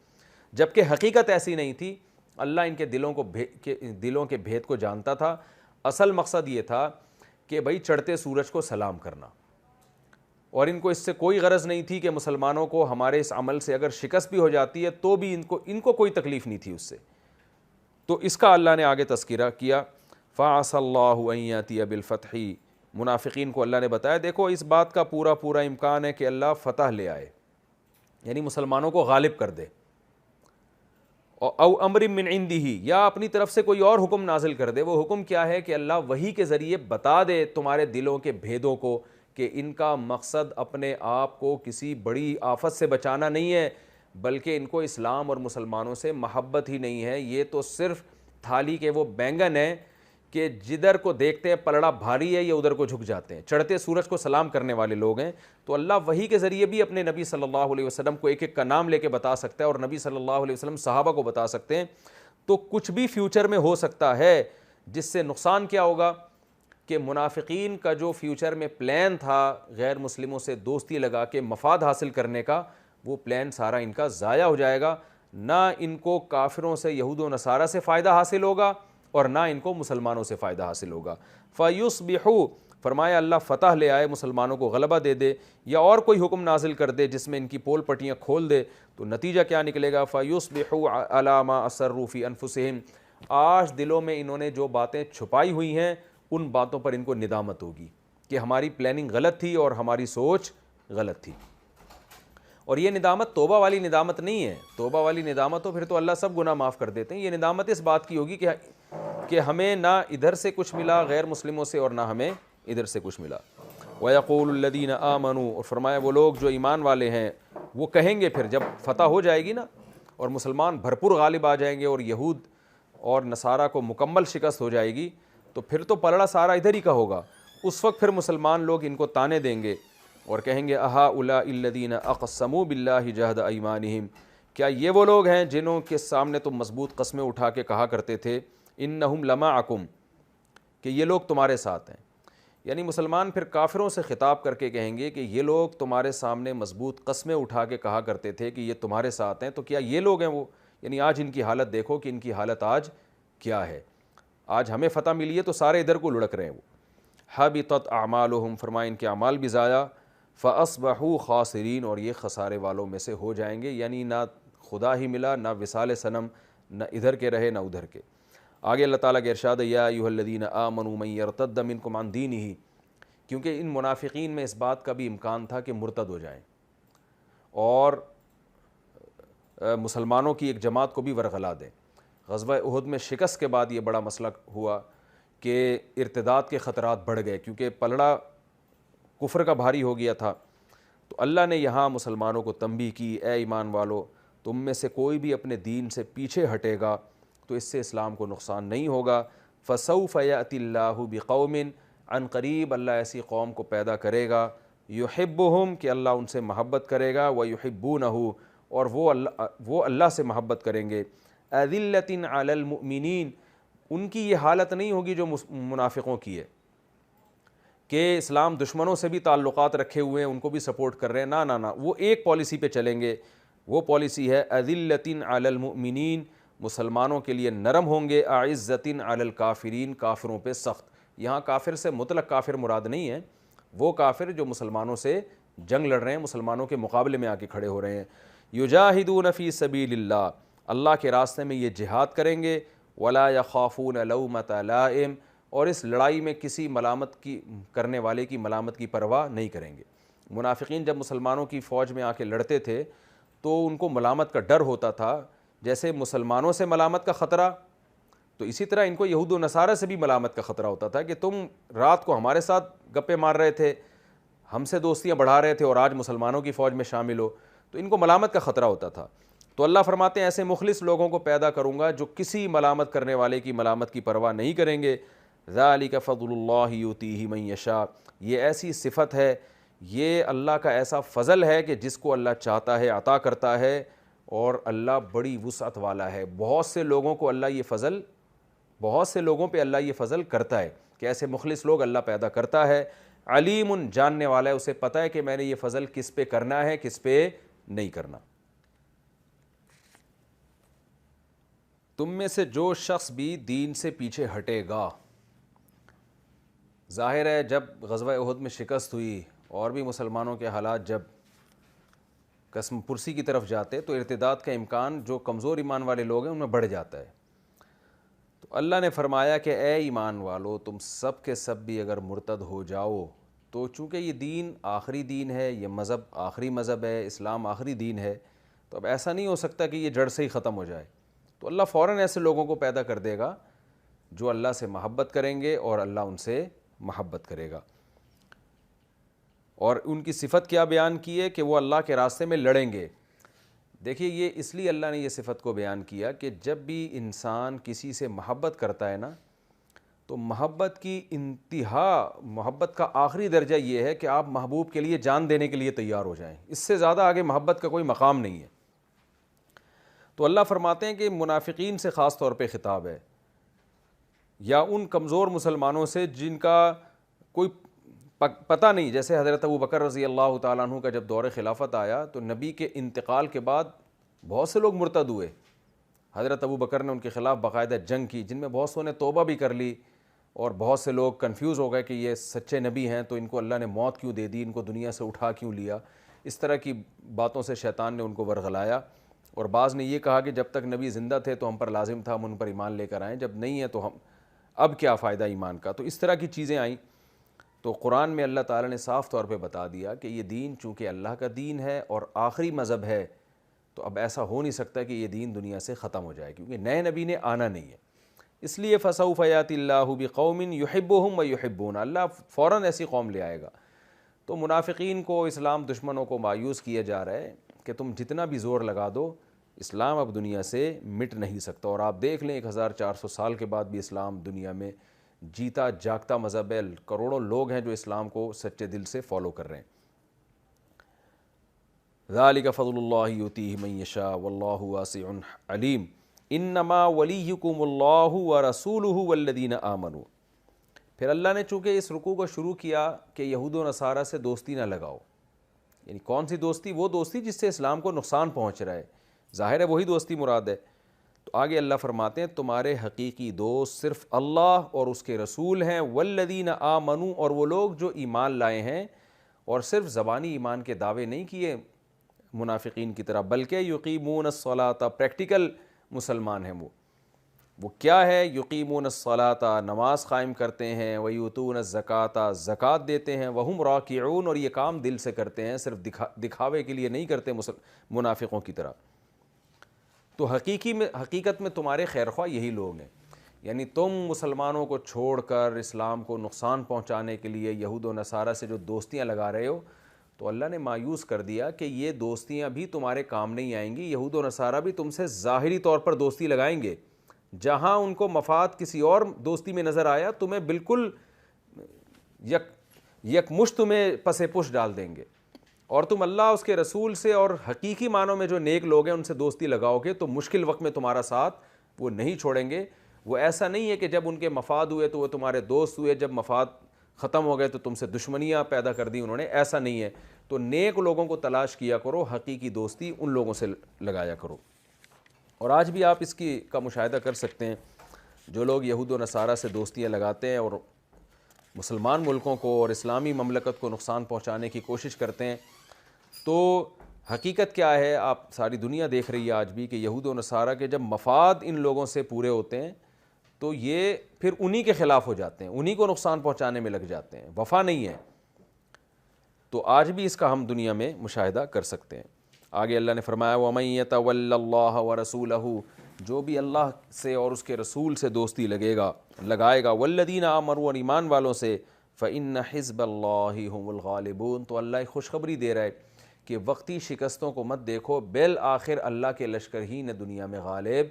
جبکہ حقیقت ایسی نہیں تھی۔ اللہ ان کے دلوں کے بھید کو جانتا تھا۔ اصل مقصد یہ تھا کہ بھائی چڑھتے سورج کو سلام کرنا، اور ان کو اس سے کوئی غرض نہیں تھی کہ مسلمانوں کو ہمارے اس عمل سے اگر شکست بھی ہو جاتی ہے تو بھی ان کو کوئی تکلیف نہیں تھی اس سے۔ تو اس کا اللہ نے آگے تذکرہ کیا، فَعَسَى اللَّهُ أَن يَأْتِيَ بِالْفَتْحِ، منافقین کو اللہ نے بتایا دیکھو اس بات کا پورا امکان ہے کہ اللہ فتح لے آئے، یعنی مسلمانوں کو غالب کر دے، او امر من عندہ، یا اپنی طرف سے کوئی اور حکم نازل کر دے۔ وہ حکم کیا ہے کہ اللہ وحی کے ذریعے بتا دے تمہارے دلوں کے بھیدوں کو کہ ان کا مقصد اپنے آپ کو کسی بڑی آفت سے بچانا نہیں ہے، بلکہ ان کو اسلام اور مسلمانوں سے محبت ہی نہیں ہے، یہ تو صرف تھالی کے وہ بینگن ہیں کہ جدھر کو دیکھتے ہیں پلڑا بھاری ہے یہ ادھر کو جھک جاتے ہیں، چڑھتے سورج کو سلام کرنے والے لوگ ہیں۔ تو اللہ وحی کے ذریعے بھی اپنے نبی صلی اللہ علیہ وسلم کو ایک ایک کا نام لے کے بتا سکتا ہے، اور نبی صلی اللہ علیہ وسلم صحابہ کو بتا سکتے ہیں۔ تو کچھ بھی فیوچر میں ہو سکتا ہے، جس سے نقصان کیا ہوگا کہ منافقین کا جو فیوچر میں پلان تھا غیر مسلموں سے دوستی لگا کے مفاد حاصل کرنے کا، وہ پلان سارا ان کا ضائع ہو جائے گا، نہ ان کو کافروں سے یہود و نصارہ سے فائدہ حاصل ہوگا اور نہ ان کو مسلمانوں سے فائدہ حاصل ہوگا۔ فَيُصْبِحُوا، فرمایا اللہ فتح لے آئے، مسلمانوں کو غلبہ دے دے، یا اور کوئی حکم نازل کر دے جس میں ان کی پول پٹیاں کھول دے، تو نتیجہ کیا نکلے گا؟ فَيُصْبِحُوا عَلَىٰ مَا أَسَرُّوا فِي أَنفُسِهِمْ، آج دلوں میں انہوں نے جو باتیں چھپائی ہوئی ہیں ان باتوں پر ان کو ندامت ہوگی کہ ہماری پلاننگ غلط تھی اور ہماری سوچ غلط تھی۔ اور یہ ندامت توبہ والی ندامت نہیں ہے، توبہ والی ندامت ہو پھر تو اللہ سب گناہ معاف کر دیتے ہیں، یہ ندامت اس بات کی ہوگی کہ ہمیں نہ ادھر سے کچھ ملا غیر مسلموں سے اور نہ ہمیں ادھر سے کچھ ملا۔ وَيَقُولُ الَّذِينَ آمَنُوا، اور فرمایا وہ لوگ جو ایمان والے ہیں وہ کہیں گے پھر جب فتح ہو جائے گی نا اور مسلمان بھرپور غالب آ جائیں گے اور یہود اور نصارہ کو مکمل شکست ہو جائے گی، تو پھر تو پلڑا سارا ادھر ہی کا ہوگا۔ اس وقت پھر مسلمان لوگ ان کو تانے دیں گے اور کہیں گے أَهَٰؤُلَاءِ الَّذِينَ أَقْسَمُوا بِاللَّهِ جَهْدَ أَيْمَانِهِمْ، کیا یہ وہ لوگ ہیں جنہوں کے سامنے تم مضبوط قسمیں اٹھا کے کہا کرتے تھے إِنَّهُمْ لَمَعَكُمْ، کہ یہ لوگ تمہارے ساتھ ہیں۔ یعنی مسلمان پھر کافروں سے خطاب کر کے کہیں گے کہ یہ لوگ تمہارے سامنے مضبوط قسمیں اٹھا کے کہا کرتے تھے کہ یہ تمہارے ساتھ ہیں، تو کیا یہ لوگ ہیں وہ؟ یعنی آج ان کی حالت دیکھو کہ ان کی حالت آج کیا ہے۔ آج ہمیں فتح ملی ہے تو سارے ادھر کو لڑک رہے ہیں وہ۔ حبطت اعمالهم، فرمائے ان کے اعمال بھی ضائع، فاصبحوا خاسرین، اور یہ خسارے والوں میں سے ہو جائیں گے، یعنی نہ خدا ہی ملا، نہ وصال صنم، نہ ادھر کے رہے نہ ادھر کے۔ آگے اللہ تعالیٰ کے ارشاد ہے یا ایھا الذین آمنوا من یرتد منکم عن دینہ، کیونکہ ان منافقین میں اس بات کا بھی امکان تھا کہ مرتد ہو جائیں اور مسلمانوں کی ایک جماعت کو بھی ورغلا دیں۔ غزوہ احد میں شکست کے بعد یہ بڑا مسئلہ ہوا کہ ارتداد کے خطرات بڑھ گئے کیونکہ پلڑا کفر کا بھاری ہو گیا تھا۔ تو اللہ نے یہاں مسلمانوں کو تنبیہ کی، اے ایمان والو تم میں سے کوئی بھی اپنے دین سے پیچھے ہٹے گا تو اس سے اسلام کو نقصان نہیں ہوگا۔ فَسَوْفَ يَأْتِ اللَّهُ بِقَوْمٍ، عن قریب اللہ ایسی قوم کو پیدا کرے گا، يُحِبُّهُمْ، کہ اللہ ان سے محبت کرے گا، وَيُحِبُّونَهُ، اور وہ اللہ سے محبت کریں گے۔ أَذِلَّةٍ عَلَى الْمُؤْمِنِينَ، ان کی یہ حالت نہیں ہوگی جو منافقوں کی ہے کہ اسلام دشمنوں سے بھی تعلقات رکھے ہوئے ہیں، ان کو بھی سپورٹ کر رہے ہیں، نہ نہ نہ، وہ ایک پالیسی پہ چلیں گے۔ وہ پالیسی ہے أَذِلَّةٍ عَلَى الْمُؤْمِنِينَ، مسلمانوں کے لیے نرم ہوں گے، أَعِزَّةٍ عَلَى الْكَافِرِينَ، کافروں پہ سخت۔ یہاں کافر سے مطلق کافر مراد نہیں ہے، وہ کافر جو مسلمانوں سے جنگ لڑ رہے ہیں، مسلمانوں کے مقابلے میں آ کے کھڑے ہو رہے ہیں۔ یجاہدون فی سبیل اللہ، اللہ کے راستے میں یہ جہاد کریں گے، ولا یخافون لومۃ لائم، اور اس لڑائی میں کسی ملامت کی کرنے والے کی ملامت کی پرواہ نہیں کریں گے۔ منافقین جب مسلمانوں کی فوج میں آ کے لڑتے تھے تو ان کو ملامت کا ڈر ہوتا تھا، جیسے مسلمانوں سے ملامت کا خطرہ، تو اسی طرح ان کو یہود و نصارہ سے بھی ملامت کا خطرہ ہوتا تھا کہ تم رات کو ہمارے ساتھ گپے مار رہے تھے، ہم سے دوستیاں بڑھا رہے تھے اور آج مسلمانوں کی فوج میں شامل ہو، تو ان کو ملامت کا خطرہ ہوتا تھا۔ تو اللہ فرماتے ہیں ایسے مخلص لوگوں کو پیدا کروں گا جو کسی ملامت کرنے والے کی ملامت کی پرواہ نہیں کریں گے۔ ذالک فضل اللہ یؤتیہ من یشاء، یہ ایسی صفت ہے، یہ اللہ کا ایسا فضل ہے کہ جس کو اللہ چاہتا ہے عطا کرتا ہے، اور اللہ بڑی وسعت والا ہے۔ بہت سے لوگوں پہ اللہ یہ فضل کرتا ہے کہ ایسے مخلص لوگ اللہ پیدا کرتا ہے۔ علیم، جاننے والا ہے، اسے پتہ ہے کہ میں نے یہ فضل کس پہ کرنا ہے کس پہ نہیں کرنا۔ تم میں سے جو شخص بھی دین سے پیچھے ہٹے گا، ظاہر ہے جب غزوہ احد میں شکست ہوئی اور بھی مسلمانوں کے حالات جب قسم پرسی کی طرف جاتے تو ارتداد کا امکان جو کمزور ایمان والے لوگ ہیں ان میں بڑھ جاتا ہے۔ تو اللہ نے فرمایا کہ اے ایمان والو تم سب کے سب بھی اگر مرتد ہو جاؤ تو چونکہ یہ دین آخری دین ہے، یہ مذہب آخری مذہب ہے، اسلام آخری دین ہے، تو اب ایسا نہیں ہو سکتا کہ یہ جڑ سے ہی ختم ہو جائے۔ تو اللہ فوراً ایسے لوگوں کو پیدا کر دے گا جو اللہ سے محبت کریں گے اور اللہ ان سے محبت کرے گا۔ اور ان کی صفت کیا بیان کی ہے کہ وہ اللہ کے راستے میں لڑیں گے۔ دیکھیے یہ اس لیے اللہ نے یہ صفت کو بیان کیا کہ جب بھی انسان کسی سے محبت کرتا ہے نا تو محبت کی انتہا، محبت کا آخری درجہ یہ ہے کہ آپ محبوب کے لیے جان دینے کے لیے تیار ہو جائیں، اس سے زیادہ آگے محبت کا کوئی مقام نہیں ہے۔ تو اللہ فرماتے ہیں کہ منافقین سے خاص طور پہ خطاب ہے، یا ان کمزور مسلمانوں سے جن کا پتہ نہیں، جیسے حضرت ابو بکر رضی اللہ تعالیٰ عنہ کا جب دور خلافت آیا تو نبی کے انتقال کے بعد بہت سے لوگ مرتد ہوئے. حضرت ابو بکر نے ان کے خلاف باقاعدہ جنگ کی، جن میں بہت سو نے توبہ بھی کر لی، اور بہت سے لوگ کنفیوز ہو گئے کہ یہ سچے نبی ہیں تو ان کو اللہ نے موت کیوں دے دی، ان کو دنیا سے اٹھا کیوں لیا. اس طرح کی باتوں سے شیطان نے ان کو ورغلایا، اور بعض نے یہ کہا کہ جب تک نبی زندہ تھے تو ہم پر لازم تھا ہم ان پر ایمان لے کر آئیں، جب نہیں ہے تو ہم اب کیا فائدہ ایمان کا. تو اس طرح کی چیزیں آئیں. تو قرآن میں اللہ تعالیٰ نے صاف طور پہ بتا دیا کہ یہ دین چونکہ اللہ کا دین ہے اور آخری مذہب ہے، تو اب ایسا ہو نہیں سکتا کہ یہ دین دنیا سے ختم ہو جائے، کیونکہ نئے نبی نے آنا نہیں ہے. اس لیے فسوف یاتی اللہ بقوم یحبہم ویحبون، اللہ فوراً ایسی قوم لے آئے گا. تو منافقین کو، اسلام دشمنوں کو مایوس کیا جا رہا ہے کہ تم جتنا بھی زور لگا دو اسلام اب دنیا سے مٹ نہیں سکتا. اور آپ دیکھ لیں 1400 سال کے بعد بھی اسلام دنیا میں جیتا جاگتا مذہب ہے، کروڑوں لوگ ہیں جو اسلام کو سچے دل سے فالو کر رہے ہیں. ذالک فضل اللہ یؤتیہ من یشاء واللہ واسع علیم. انما ولیکم اللہ ورسولہ والذین آمنوا. پھر اللہ نے چونکہ اس رکوع کو شروع کیا کہ یہود و نصارہ سے دوستی نہ لگاؤ، یعنی کون سی دوستی؟ وہ دوستی جس سے اسلام کو نقصان پہنچ رہا ہے، ظاہر ہے وہی دوستی مراد ہے. تو آگے اللہ فرماتے ہیں تمہارے حقیقی دوست صرف اللہ اور اس کے رسول ہیں، والذین آمنوا، اور وہ لوگ جو ایمان لائے ہیں، اور صرف زبانی ایمان کے دعوے نہیں کیے منافقین کی طرح، بلکہ یقیمون الصلاۃ، پریکٹیکل مسلمان ہیں. وہ کیا ہے؟ یقیمون الصلاۃ، نماز قائم کرتے ہیں، ویؤتون الزکوٰۃ، زکوٰۃ دیتے ہیں، وہم راکعون، اور یہ کام دل سے کرتے ہیں، صرف دکھاوے کے لیے نہیں کرتے منافقوں کی طرح. تو حقیقت میں تمہارے خیر خواہ یہی لوگ ہیں. یعنی تم مسلمانوں کو چھوڑ کر اسلام کو نقصان پہنچانے کے لیے یہود و نصارہ سے جو دوستیاں لگا رہے ہو، تو اللہ نے مایوس کر دیا کہ یہ دوستیاں بھی تمہارے کام نہیں آئیں گی. یہود و نصارہ بھی تم سے ظاہری طور پر دوستی لگائیں گے، جہاں ان کو مفاد کسی اور دوستی میں نظر آیا تمہیں بالکل یک مشت تمہیں پس پش ڈال دیں گے. اور تم اللہ اس کے رسول سے اور حقیقی معنوں میں جو نیک لوگ ہیں ان سے دوستی لگاؤ گے تو مشکل وقت میں تمہارا ساتھ وہ نہیں چھوڑیں گے. وہ ایسا نہیں ہے کہ جب ان کے مفاد ہوئے تو وہ تمہارے دوست ہوئے، جب مفاد ختم ہو گئے تو تم سے دشمنیاں پیدا کر دی انہوں نے، ایسا نہیں ہے. تو نیک لوگوں کو تلاش کیا کرو، حقیقی دوستی ان لوگوں سے لگایا کرو. اور آج بھی آپ اس کا مشاہدہ کر سکتے ہیں، جو لوگ یہود و نصارہ سے دوستیاں لگاتے ہیں اور مسلمان ملکوں کو اور اسلامی مملکت کو نقصان پہنچانے کی کوشش کرتے ہیں، تو حقیقت کیا ہے؟ آپ ساری دنیا دیکھ رہی ہے آج بھی کہ یہود و نصارہ کے جب مفاد ان لوگوں سے پورے ہوتے ہیں تو یہ پھر انہی کے خلاف ہو جاتے ہیں، انہی کو نقصان پہنچانے میں لگ جاتے ہیں، وفا نہیں ہے. تو آج بھی اس کا ہم دنیا میں مشاہدہ کر سکتے ہیں. آگے اللہ نے فرمایا وَمَن يَتَوَلَّ اللَّهَ وَرَسُولَهُ، جو بھی اللہ سے اور اس کے رسول سے دوستی لگائے گا، وَالَّذِينَ آمَنُوا، اور ایمان والوں سے، فَإِنَّ حِزْبَ اللَّهِ هُمُ الْغَالِبُونَ. تو اللہ ایک خوشخبری دے رہا ہے کہ وقتی شکستوں کو مت دیکھو، بالآخر اللہ کے لشکر ہی نے دنیا میں غالب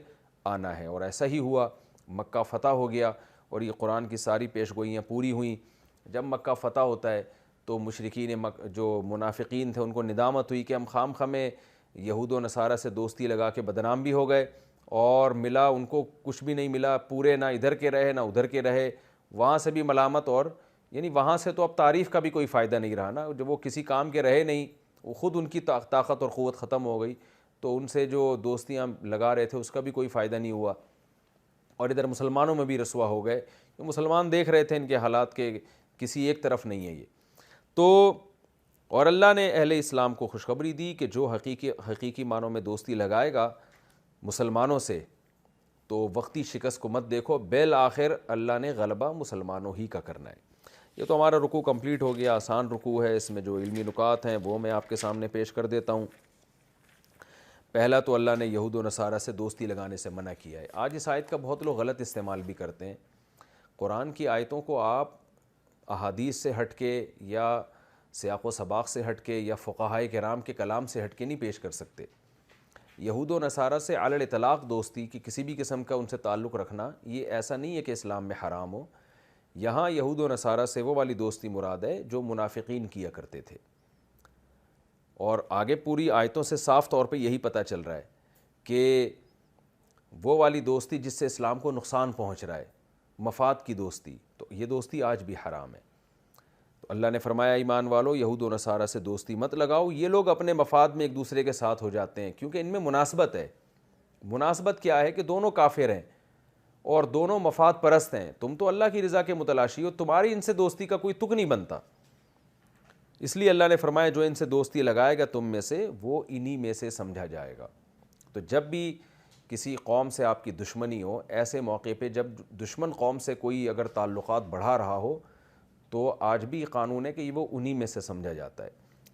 آنا ہے. اور ایسا ہی ہوا، مکہ فتح ہو گیا اور یہ قرآن کی ساری پیش گوئیاں پوری ہوئیں. جب مکہ فتح ہوتا ہے تو مشرکین جو منافقین تھے ان کو ندامت ہوئی کہ ہم خام خامے یہود و نصارہ سے دوستی لگا کے بدنام بھی ہو گئے، اور ملا ان کو کچھ بھی نہیں ملا، پورے نہ ادھر کے رہے نہ ادھر کے رہے، وہاں سے بھی ملامت. اور یعنی وہاں سے تو اب تعریف کا بھی کوئی فائدہ نہیں رہا نا، جب وہ کسی کام کے رہے نہیں، وہ خود ان کی طاقت اور قوت ختم ہو گئی، تو ان سے جو دوستیاں لگا رہے تھے اس کا بھی کوئی فائدہ نہیں ہوا. اور ادھر مسلمانوں میں بھی رسوا ہو گئے، مسلمان دیکھ رہے تھے ان کے حالات کے کسی ایک طرف نہیں ہے یہ. تو اور اللہ نے اہل اسلام کو خوشخبری دی کہ جو حقیقی معنوں میں دوستی لگائے گا مسلمانوں سے تو وقتی شکست کو مت دیکھو، بالآخر اللہ نے غلبہ مسلمانوں ہی کا کرنا ہے. یہ تو ہمارا رکوع کمپلیٹ ہو گیا، آسان رکوع ہے، اس میں جو علمی نکات ہیں وہ میں آپ کے سامنے پیش کر دیتا ہوں. پہلا تو اللہ نے یہود و نصارہ سے دوستی لگانے سے منع کیا ہے. آج اس آیت کا بہت لوگ غلط استعمال بھی کرتے ہیں. قرآن کی آیتوں کو آپ احادیث سے ہٹ کے یا سیاق و سباق سے ہٹ کے یا فقہائے کرام کے کلام سے ہٹ کے نہیں پیش کر سکتے. یہود و نصارہ سے علی الاطلاق دوستی کی کسی بھی قسم کا ان سے تعلق رکھنا یہ ایسا نہیں ہے کہ اسلام میں حرام ہو. یہاں یہود و نصارہ سے وہ والی دوستی مراد ہے جو منافقین کیا کرتے تھے. اور آگے پوری آیتوں سے صاف طور پہ یہی پتہ چل رہا ہے کہ وہ والی دوستی جس سے اسلام کو نقصان پہنچ رہا ہے، مفاد کی دوستی، تو یہ دوستی آج بھی حرام ہے. اللہ نے فرمایا ایمان والو یہود و نصارہ سے دوستی مت لگاؤ، یہ لوگ اپنے مفاد میں ایک دوسرے کے ساتھ ہو جاتے ہیں کیونکہ ان میں مناسبت ہے۔ مناسبت کیا ہے کہ دونوں کافر ہیں اور دونوں مفاد پرست ہیں، تم تو اللہ کی رضا کے متلاشی ہو، تمہاری ان سے دوستی کا کوئی تک نہیں بنتا۔ اس لیے اللہ نے فرمایا جو ان سے دوستی لگائے گا تم میں سے وہ انہی میں سے سمجھا جائے گا۔ تو جب بھی کسی قوم سے آپ کی دشمنی ہو، ایسے موقع پہ جب دشمن قوم سے کوئی اگر تعلقات بڑھا رہا ہو تو آج بھی قانون ہے کہ وہ انہی میں سے سمجھا جاتا ہے۔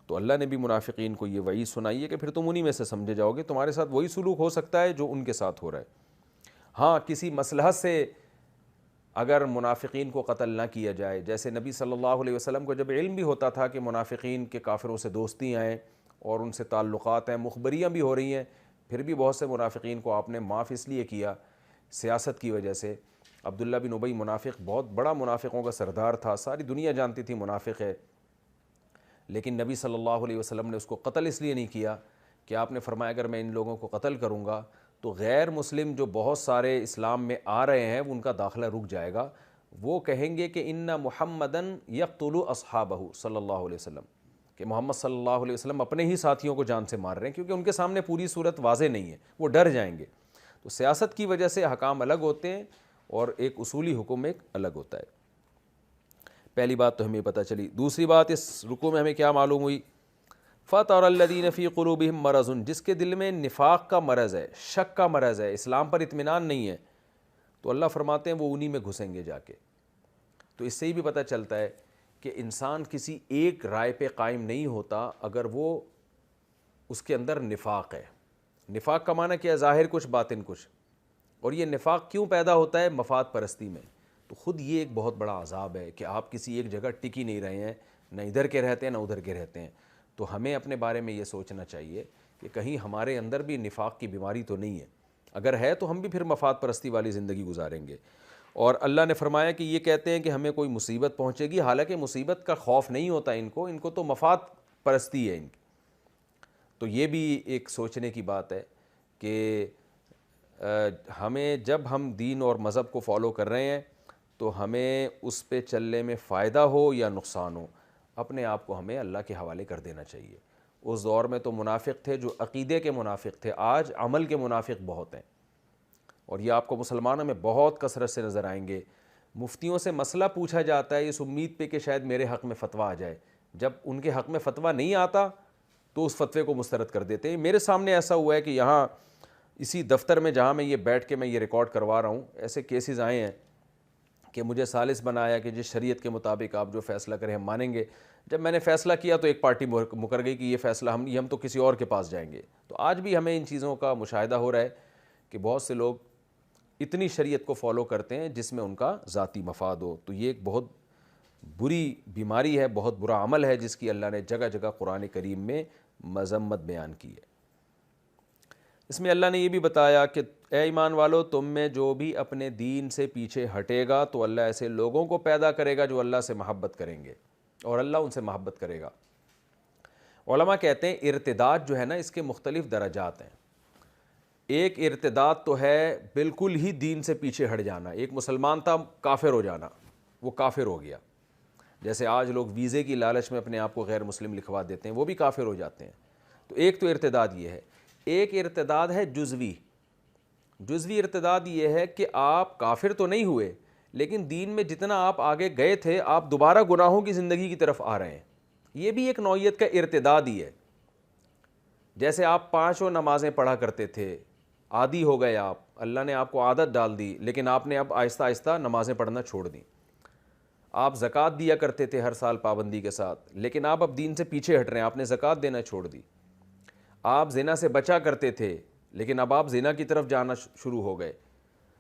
تو اللہ نے بھی منافقین کو یہ وعید سنائی ہے کہ پھر تم انہی میں سے سمجھے جاؤ گے، تمہارے ساتھ وہی سلوک ہو سکتا ہے جو ان کے ساتھ ہو رہا ہے۔ ہاں کسی مصلحت سے اگر منافقین کو قتل نہ کیا جائے، جیسے نبی صلی اللہ علیہ وسلم کو جب علم بھی ہوتا تھا کہ منافقین کے کافروں سے دوستیاں ہیں اور ان سے تعلقات ہیں، مخبریاں بھی ہو رہی ہیں، پھر بھی بہت سے منافقین کو آپ نے معاف اس لیے کیا سیاست کی وجہ سے۔ عبداللہ بن ابی منافق بہت بڑا منافقوں کا سردار تھا، ساری دنیا جانتی تھی منافق ہے، لیکن نبی صلی اللہ علیہ وسلم نے اس کو قتل اس لیے نہیں کیا کہ آپ نے فرمایا اگر میں ان لوگوں کو قتل کروں گا تو غیر مسلم جو بہت سارے اسلام میں آ رہے ہیں ان کا داخلہ رک جائے گا، وہ کہیں گے کہ ان محمدن یقتل اصحابہ صلی اللہ علیہ وسلم، کہ محمد صلی اللہ علیہ وسلم اپنے ہی ساتھیوں کو جان سے مار رہے ہیں، کیونکہ ان کے سامنے پوری صورت واضح نہیں ہے، وہ ڈر جائیں گے۔ تو سیاست کی وجہ سے حکام الگ ہوتے ہیں اور ایک اصولی حکم ایک الگ ہوتا ہے۔ پہلی بات تو ہمیں پتہ چلی۔ دوسری بات اس رکوع میں ہمیں کیا معلوم ہوئی؟ فَطَرَ الَّذِينَ فِي قُلُوبِهِم مَرَضٌ، جس کے دل میں نفاق کا مرض ہے، شک کا مرض ہے، اسلام پر اطمینان نہیں ہے، تو اللہ فرماتے ہیں وہ انہی میں گھسیں گے جا کے۔ تو اس سے ہی بھی پتہ چلتا ہے کہ انسان کسی ایک رائے پہ قائم نہیں ہوتا اگر وہ اس کے اندر نفاق ہے۔ نفاق کا معنی کیا ہے؟ ظاہر کچھ باطن کچھ۔ اور یہ نفاق کیوں پیدا ہوتا ہے؟ مفاد پرستی میں۔ تو خود یہ ایک بہت بڑا عذاب ہے کہ آپ کسی ایک جگہ ٹک ہی نہیں رہے ہیں، نہ ادھر کے رہتے ہیں نہ ادھر کے رہتے ہیں۔ تو ہمیں اپنے بارے میں یہ سوچنا چاہیے کہ کہیں ہمارے اندر بھی نفاق کی بیماری تو نہیں ہے، اگر ہے تو ہم بھی پھر مفاد پرستی والی زندگی گزاریں گے۔ اور اللہ نے فرمایا کہ یہ کہتے ہیں کہ ہمیں کوئی مصیبت پہنچے گی، حالانکہ مصیبت کا خوف نہیں ہوتا ان کو تو مفاد پرستی ہے ان کی۔ تو یہ بھی ایک سوچنے کی بات ہے کہ ہمیں جب ہم دین اور مذہب کو فالو کر رہے ہیں تو ہمیں اس پہ چلنے میں فائدہ ہو یا نقصان ہو، اپنے آپ کو ہمیں اللہ کے حوالے کر دینا چاہیے۔ اس دور میں تو منافق تھے جو عقیدے کے منافق تھے، آج عمل کے منافق بہت ہیں، اور یہ آپ کو مسلمانوں میں بہت کثرت سے نظر آئیں گے۔ مفتیوں سے مسئلہ پوچھا جاتا ہے اس امید پہ کہ شاید میرے حق میں فتویٰ آ جائے، جب ان کے حق میں فتویٰ نہیں آتا تو اس فتوے کو مسترد کر دیتے ہیں۔ میرے سامنے ایسا ہوا ہے کہ یہاں اسی دفتر میں جہاں میں یہ بیٹھ کے میں یہ ریکارڈ کروا رہا ہوں، ایسے کیسز آئے ہیں کہ مجھے ثالث بنایا کہ جس شریعت کے مطابق آپ جو فیصلہ کریں ہم مانیں گے۔ جب میں نے فیصلہ کیا تو ایک پارٹی مکر گئی کہ یہ فیصلہ ہم تو کسی اور کے پاس جائیں گے۔ تو آج بھی ہمیں ان چیزوں کا مشاہدہ ہو رہا ہے کہ بہت سے لوگ اتنی شریعت کو فالو کرتے ہیں جس میں ان کا ذاتی مفاد ہو۔ تو یہ ایک بہت بری بیماری ہے، بہت برا عمل ہے جس کی اللہ نے جگہ جگہ قرآن کریم میں مذمت بیان کی ہے۔ اس میں اللہ نے یہ بھی بتایا کہ اے ایمان والو تم میں جو بھی اپنے دین سے پیچھے ہٹے گا تو اللہ ایسے لوگوں کو پیدا کرے گا جو اللہ سے محبت کریں گے اور اللہ ان سے محبت کرے گا۔ علماء کہتے ہیں ارتداد جو ہے نا اس کے مختلف درجات ہیں۔ ایک ارتداد تو ہے بالکل ہی دین سے پیچھے ہٹ جانا، ایک مسلمان تھا کافر ہو جانا، وہ کافر ہو گیا، جیسے آج لوگ ویزے کی لالچ میں اپنے آپ کو غیر مسلم لکھوا دیتے ہیں، وہ بھی کافر ہو جاتے ہیں۔ تو ایک تو ارتداد یہ ہے۔ ایک ارتداد ہے جزوی ارتداد یہ ہے کہ آپ کافر تو نہیں ہوئے لیکن دین میں جتنا آپ آگے گئے تھے آپ دوبارہ گناہوں کی زندگی کی طرف آ رہے ہیں، یہ بھی ایک نوعیت کا ارتداد ہی ہے۔ جیسے آپ 5 نمازیں پڑھا کرتے تھے، عادی ہو گئے آپ، اللہ نے آپ کو عادت ڈال دی لیکن آپ نے اب آہستہ آہستہ نمازیں پڑھنا چھوڑ دیں۔ آپ زکوٰۃ دیا کرتے تھے ہر سال پابندی کے ساتھ، لیکن آپ اب دین سے پیچھے ہٹ رہے ہیں، آپ نے زکوٰۃ دینا چھوڑ دی۔ آپ زنا سے بچا کرتے تھے لیکن اب آپ زنا کی طرف جانا شروع ہو گئے۔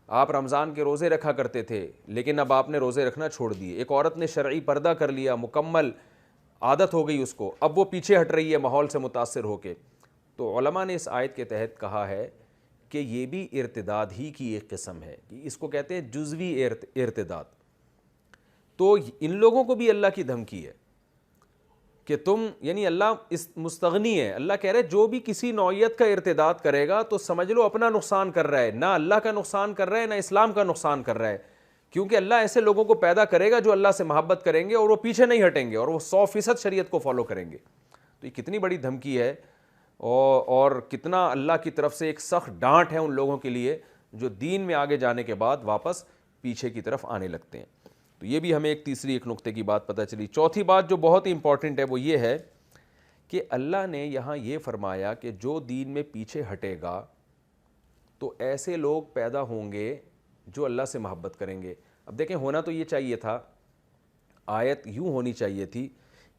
آپ رمضان کے روزے رکھا کرتے تھے لیکن اب آپ نے روزے رکھنا چھوڑ دیے۔ ایک عورت نے شرعی پردہ کر لیا، مکمل عادت ہو گئی اس کو، اب وہ پیچھے ہٹ رہی ہے ماحول سے متاثر ہو کے۔ تو علماء نے اس آیت کے تحت کہا ہے کہ یہ بھی ارتداد ہی کی ایک قسم ہے، اس کو کہتے ہیں جزوی ارتداد۔ تو ان لوگوں کو بھی اللہ کی دھمکی ہے کہ تم، یعنی اللہ اس مستغنی ہے، اللہ کہہ رہے جو بھی کسی نوعیت کا ارتداد کرے گا تو سمجھ لو اپنا نقصان کر رہا ہے، نہ اللہ کا نقصان کر رہا ہے نہ اسلام کا نقصان کر رہا ہے، کیونکہ اللہ ایسے لوگوں کو پیدا کرے گا جو اللہ سے محبت کریں گے اور وہ پیچھے نہیں ہٹیں گے اور وہ 100% شریعت کو فالو کریں گے. تو یہ کتنی بڑی دھمکی ہے اور کتنا اللہ کی طرف سے ایک سخت ڈانٹ ہے ان لوگوں کے لیے جو دین میں آگے جانے کے بعد واپس پیچھے کی طرف آنے لگتے ہیں. تو یہ بھی ہمیں ایک نقطے کی بات پتہ چلی. چوتھی بات جو بہت ہی امپورٹنٹ ہے وہ یہ ہے کہ اللہ نے یہاں یہ فرمایا کہ جو دین میں پیچھے ہٹے گا تو ایسے لوگ پیدا ہوں گے جو اللہ سے محبت کریں گے. اب دیکھیں ہونا تو یہ چاہیے تھا, آیت یوں ہونی چاہیے تھی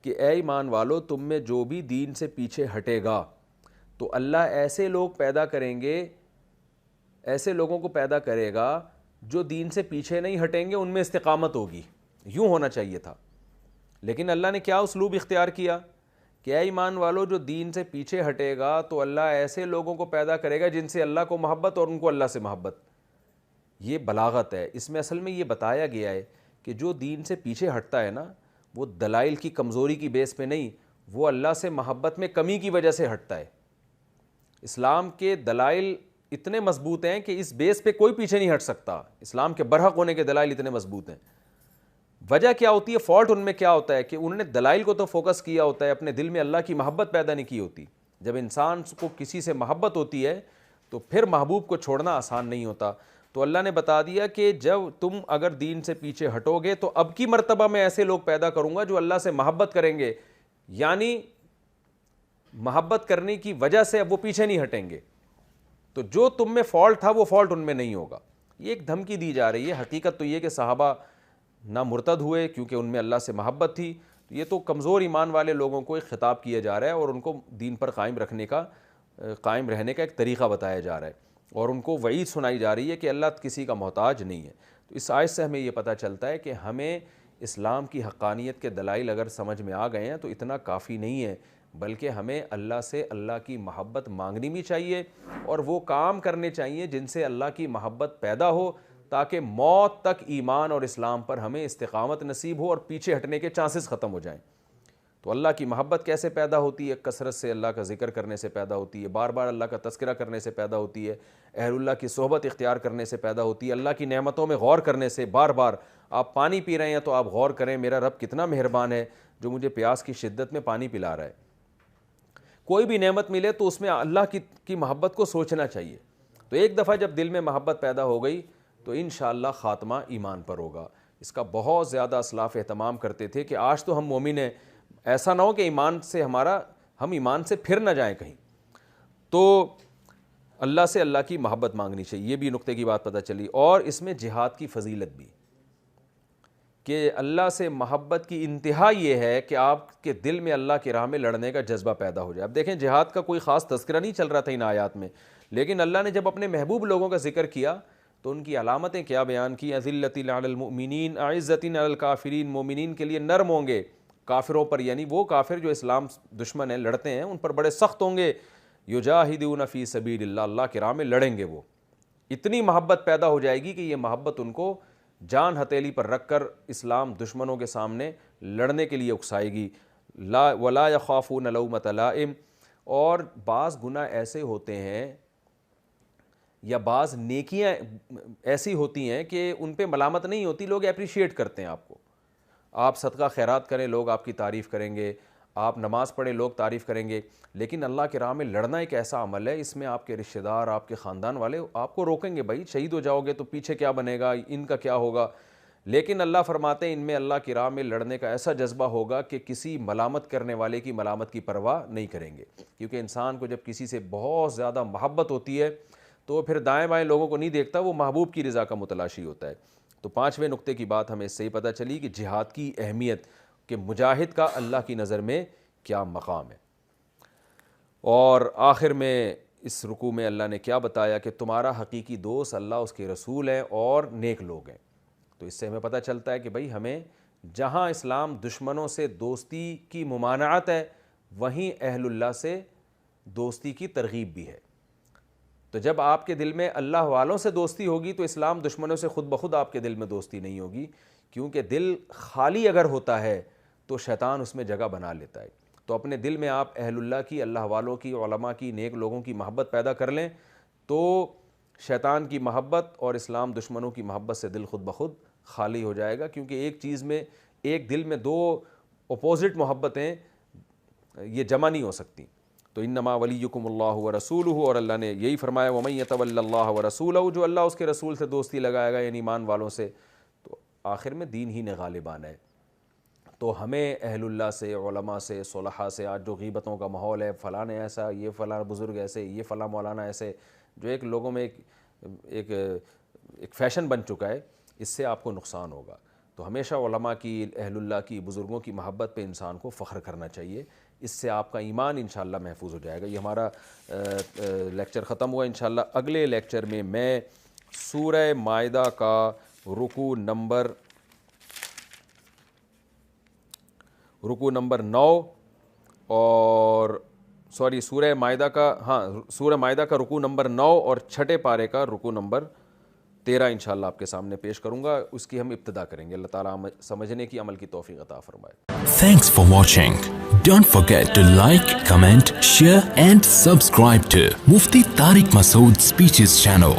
کہ اے ایمان والو تم میں جو بھی دین سے پیچھے ہٹے گا تو اللہ ایسے لوگ پیدا کریں گے, ایسے لوگوں کو پیدا کرے گا جو دین سے پیچھے نہیں ہٹیں گے, ان میں استقامت ہوگی. یوں ہونا چاہیے تھا. لیکن اللہ نے کیا اسلوب اختیار کیا کہ اے ایمان والو جو دین سے پیچھے ہٹے گا تو اللہ ایسے لوگوں کو پیدا کرے گا جن سے اللہ کو محبت اور ان کو اللہ سے محبت. یہ بلاغت ہے. اس میں اصل میں یہ بتایا گیا ہے کہ جو دین سے پیچھے ہٹتا ہے نا وہ دلائل کی کمزوری کی بیس پہ نہیں, وہ اللہ سے محبت میں کمی کی وجہ سے ہٹتا ہے. اسلام کے دلائل اتنے مضبوط ہیں کہ اس بیس پہ کوئی پیچھے نہیں ہٹ سکتا. اسلام کے برحق ہونے کے دلائل اتنے مضبوط ہیں. وجہ کیا ہوتی ہے, فالٹ ان میں کیا ہوتا ہے کہ انہوں نے دلائل کو تو فوکس کیا ہوتا ہے, اپنے دل میں اللہ کی محبت پیدا نہیں کی ہوتی. جب انسان کو کسی سے محبت ہوتی ہے تو پھر محبوب کو چھوڑنا آسان نہیں ہوتا. تو اللہ نے بتا دیا کہ جب تم اگر دین سے پیچھے ہٹو گے تو اب کی مرتبہ میں ایسے لوگ پیدا کروں گا جو اللہ سے محبت کریں گے, یعنی محبت کرنے کی وجہ سے اب وہ پیچھے نہیں ہٹیں گے. تو جو تم میں فالٹ تھا وہ فالٹ ان میں نہیں ہوگا. یہ ایک دھمکی دی جا رہی ہے. حقیقت تو یہ کہ صحابہ نہ مرتد ہوئے کیونکہ ان میں اللہ سے محبت تھی. یہ تو کمزور ایمان والے لوگوں کو ایک خطاب کیا جا رہا ہے اور ان کو دین پر قائم رہنے کا ایک طریقہ بتایا جا رہا ہے اور ان کو وعید سنائی جا رہی ہے کہ اللہ کسی کا محتاج نہیں ہے. تو اس آیت سے ہمیں یہ پتہ چلتا ہے کہ ہمیں اسلام کی حقانیت کے دلائل اگر سمجھ میں آ گئے ہیں تو اتنا کافی نہیں ہے, بلکہ ہمیں اللہ سے اللہ کی محبت مانگنی بھی چاہیے اور وہ کام کرنے چاہیے جن سے اللہ کی محبت پیدا ہو تاکہ موت تک ایمان اور اسلام پر ہمیں استقامت نصیب ہو اور پیچھے ہٹنے کے چانسز ختم ہو جائیں. تو اللہ کی محبت کیسے پیدا ہوتی ہے؟ کثرت سے اللہ کا ذکر کرنے سے پیدا ہوتی ہے, بار بار اللہ کا تذکرہ کرنے سے پیدا ہوتی ہے, اہل اللہ کی صحبت اختیار کرنے سے پیدا ہوتی ہے, اللہ کی نعمتوں میں غور کرنے سے. بار بار آپ پانی پی رہے ہیں تو آپ غور کریں میرا رب کتنا مہربان ہے جو مجھے پیاس کی شدت میں پانی پلا رہا ہے. کوئی بھی نعمت ملے تو اس میں اللہ کی محبت کو سوچنا چاہیے. تو ایک دفعہ جب دل میں محبت پیدا ہو گئی تو انشاءاللہ خاتمہ ایمان پر ہوگا. اس کا بہت زیادہ اسلاف اہتمام کرتے تھے کہ آج تو ہم مومن ہیں, ایسا نہ ہو کہ ہم ایمان سے پھر نہ جائیں کہیں. تو اللہ سے اللہ کی محبت مانگنی چاہیے. یہ بھی نقطے کی بات پتہ چلی. اور اس میں جہاد کی فضیلت بھی کہ اللہ سے محبت کی انتہا یہ ہے کہ آپ کے دل میں اللہ کی راہ میں لڑنے کا جذبہ پیدا ہو جائے. اب دیکھیں جہاد کا کوئی خاص تذکرہ نہیں چل رہا تھا ان آیات میں, لیکن اللہ نے جب اپنے محبوب لوگوں کا ذکر کیا تو ان کی علامتیں کیا بیان کی. اذلۃ علی المؤمنین اعزۃ علی الکافرین, مومنین کے لیے نرم ہوں گے کافروں پر, یعنی وہ کافر جو اسلام دشمن ہیں لڑتے ہیں ان پر بڑے سخت ہوں گے. یجاہدون فی سبیل اللہ, اللہ کی راہ میں لڑیں گے. وہ اتنی محبت پیدا ہو جائے گی کہ یہ محبت ان کو جان ہتھیلی پر رکھ کر اسلام دشمنوں کے سامنے لڑنے کے لیے اکسائے گی. ولا یخافون لومۃ لائم, اور بعض گناہ ایسے ہوتے ہیں یا بعض نیکیاں ایسی ہوتی ہیں کہ ان پہ ملامت نہیں ہوتی, لوگ اپریشیٹ کرتے ہیں آپ کو. آپ صدقہ خیرات کریں لوگ آپ کی تعریف کریں گے, آپ نماز پڑھیں لوگ تعریف کریں گے, لیکن اللہ کی راہ میں لڑنا ایک ایسا عمل ہے اس میں آپ کے رشتہ دار آپ کے خاندان والے آپ کو روکیں گے, بھائی شہید ہو جاؤ گے تو پیچھے کیا بنے گا, ان کا کیا ہوگا. لیکن اللہ فرماتے ہیں ان میں اللہ کی راہ میں لڑنے کا ایسا جذبہ ہوگا کہ کسی ملامت کرنے والے کی ملامت کی پرواہ نہیں کریں گے. کیونکہ انسان کو جب کسی سے بہت زیادہ محبت ہوتی ہے تو پھر دائیں بائیں لوگوں کو نہیں دیکھتا, وہ محبوب کی رضا کا متلاشی ہوتا ہے. تو پانچویں نقطے کی بات ہمیں اس سے ہی پتہ چلی کہ جہاد کی اہمیت, کہ مجاہد کا اللہ کی نظر میں کیا مقام ہے. اور آخر میں اس رکوع میں اللہ نے کیا بتایا کہ تمہارا حقیقی دوست اللہ, اس کے رسول ہیں اور نیک لوگ ہیں. تو اس سے ہمیں پتہ چلتا ہے کہ بھئی ہمیں جہاں اسلام دشمنوں سے دوستی کی ممانعت ہے وہیں اہل اللہ سے دوستی کی ترغیب بھی ہے. تو جب آپ کے دل میں اللہ والوں سے دوستی ہوگی تو اسلام دشمنوں سے خود بخود آپ کے دل میں دوستی نہیں ہوگی, کیونکہ دل خالی اگر ہوتا ہے تو شیطان اس میں جگہ بنا لیتا ہے. تو اپنے دل میں آپ اہل اللہ کی, اللہ والوں کی, علماء کی, نیک لوگوں کی محبت پیدا کر لیں تو شیطان کی محبت اور اسلام دشمنوں کی محبت سے دل خود بخود خالی ہو جائے گا، کیونکہ ایک چیز میں، ایک دل میں دو اپوزٹ محبتیں یہ جمع نہیں ہو سکتی. تو انما ولیکم اللہ ورسولہ، اور اللہ نے یہی فرمایا ومن یتول اللہ ورسولہ، جو اللہ اس کے رسول سے دوستی لگائے گا یعنی ایمان والوں سے، تو آخر میں دین ہی نے غالب آنا ہے. تو ہمیں اہل اللہ سے، علماء سے، صلحاء سے، آج جو غیبتوں کا ماحول ہے، فلاں نے ایسا، یہ فلاں بزرگ ایسے، یہ فلاں مولانا ایسے، جو ایک لوگوں میں ایک فیشن بن چکا ہے، اس سے آپ کو نقصان ہوگا. تو ہمیشہ علماء کی، اہل اللہ کی، بزرگوں کی محبت پہ انسان کو فخر کرنا چاہیے. اس سے آپ کا ایمان انشاءاللہ محفوظ ہو جائے گا. یہ ہمارا لیکچر ختم ہوا. انشاءاللہ اگلے لیکچر میں میں سورہ مائدہ کا رکوع نمبر 9 اور سورہ مائدہ کا رکوع نمبر 9 اور چھٹے پارے کا رکوع نمبر 13 انشاءاللہ آپ کے سامنے پیش کروں گا. اس کی ہم ابتدا کریں گے. اللہ تعالیٰ سمجھنے کی، عمل کی توفیق عطا فرمائے. Thanks for watching. Don't forget to like, comment, share and subscribe to Mufti Tariq Masood Speeches channel.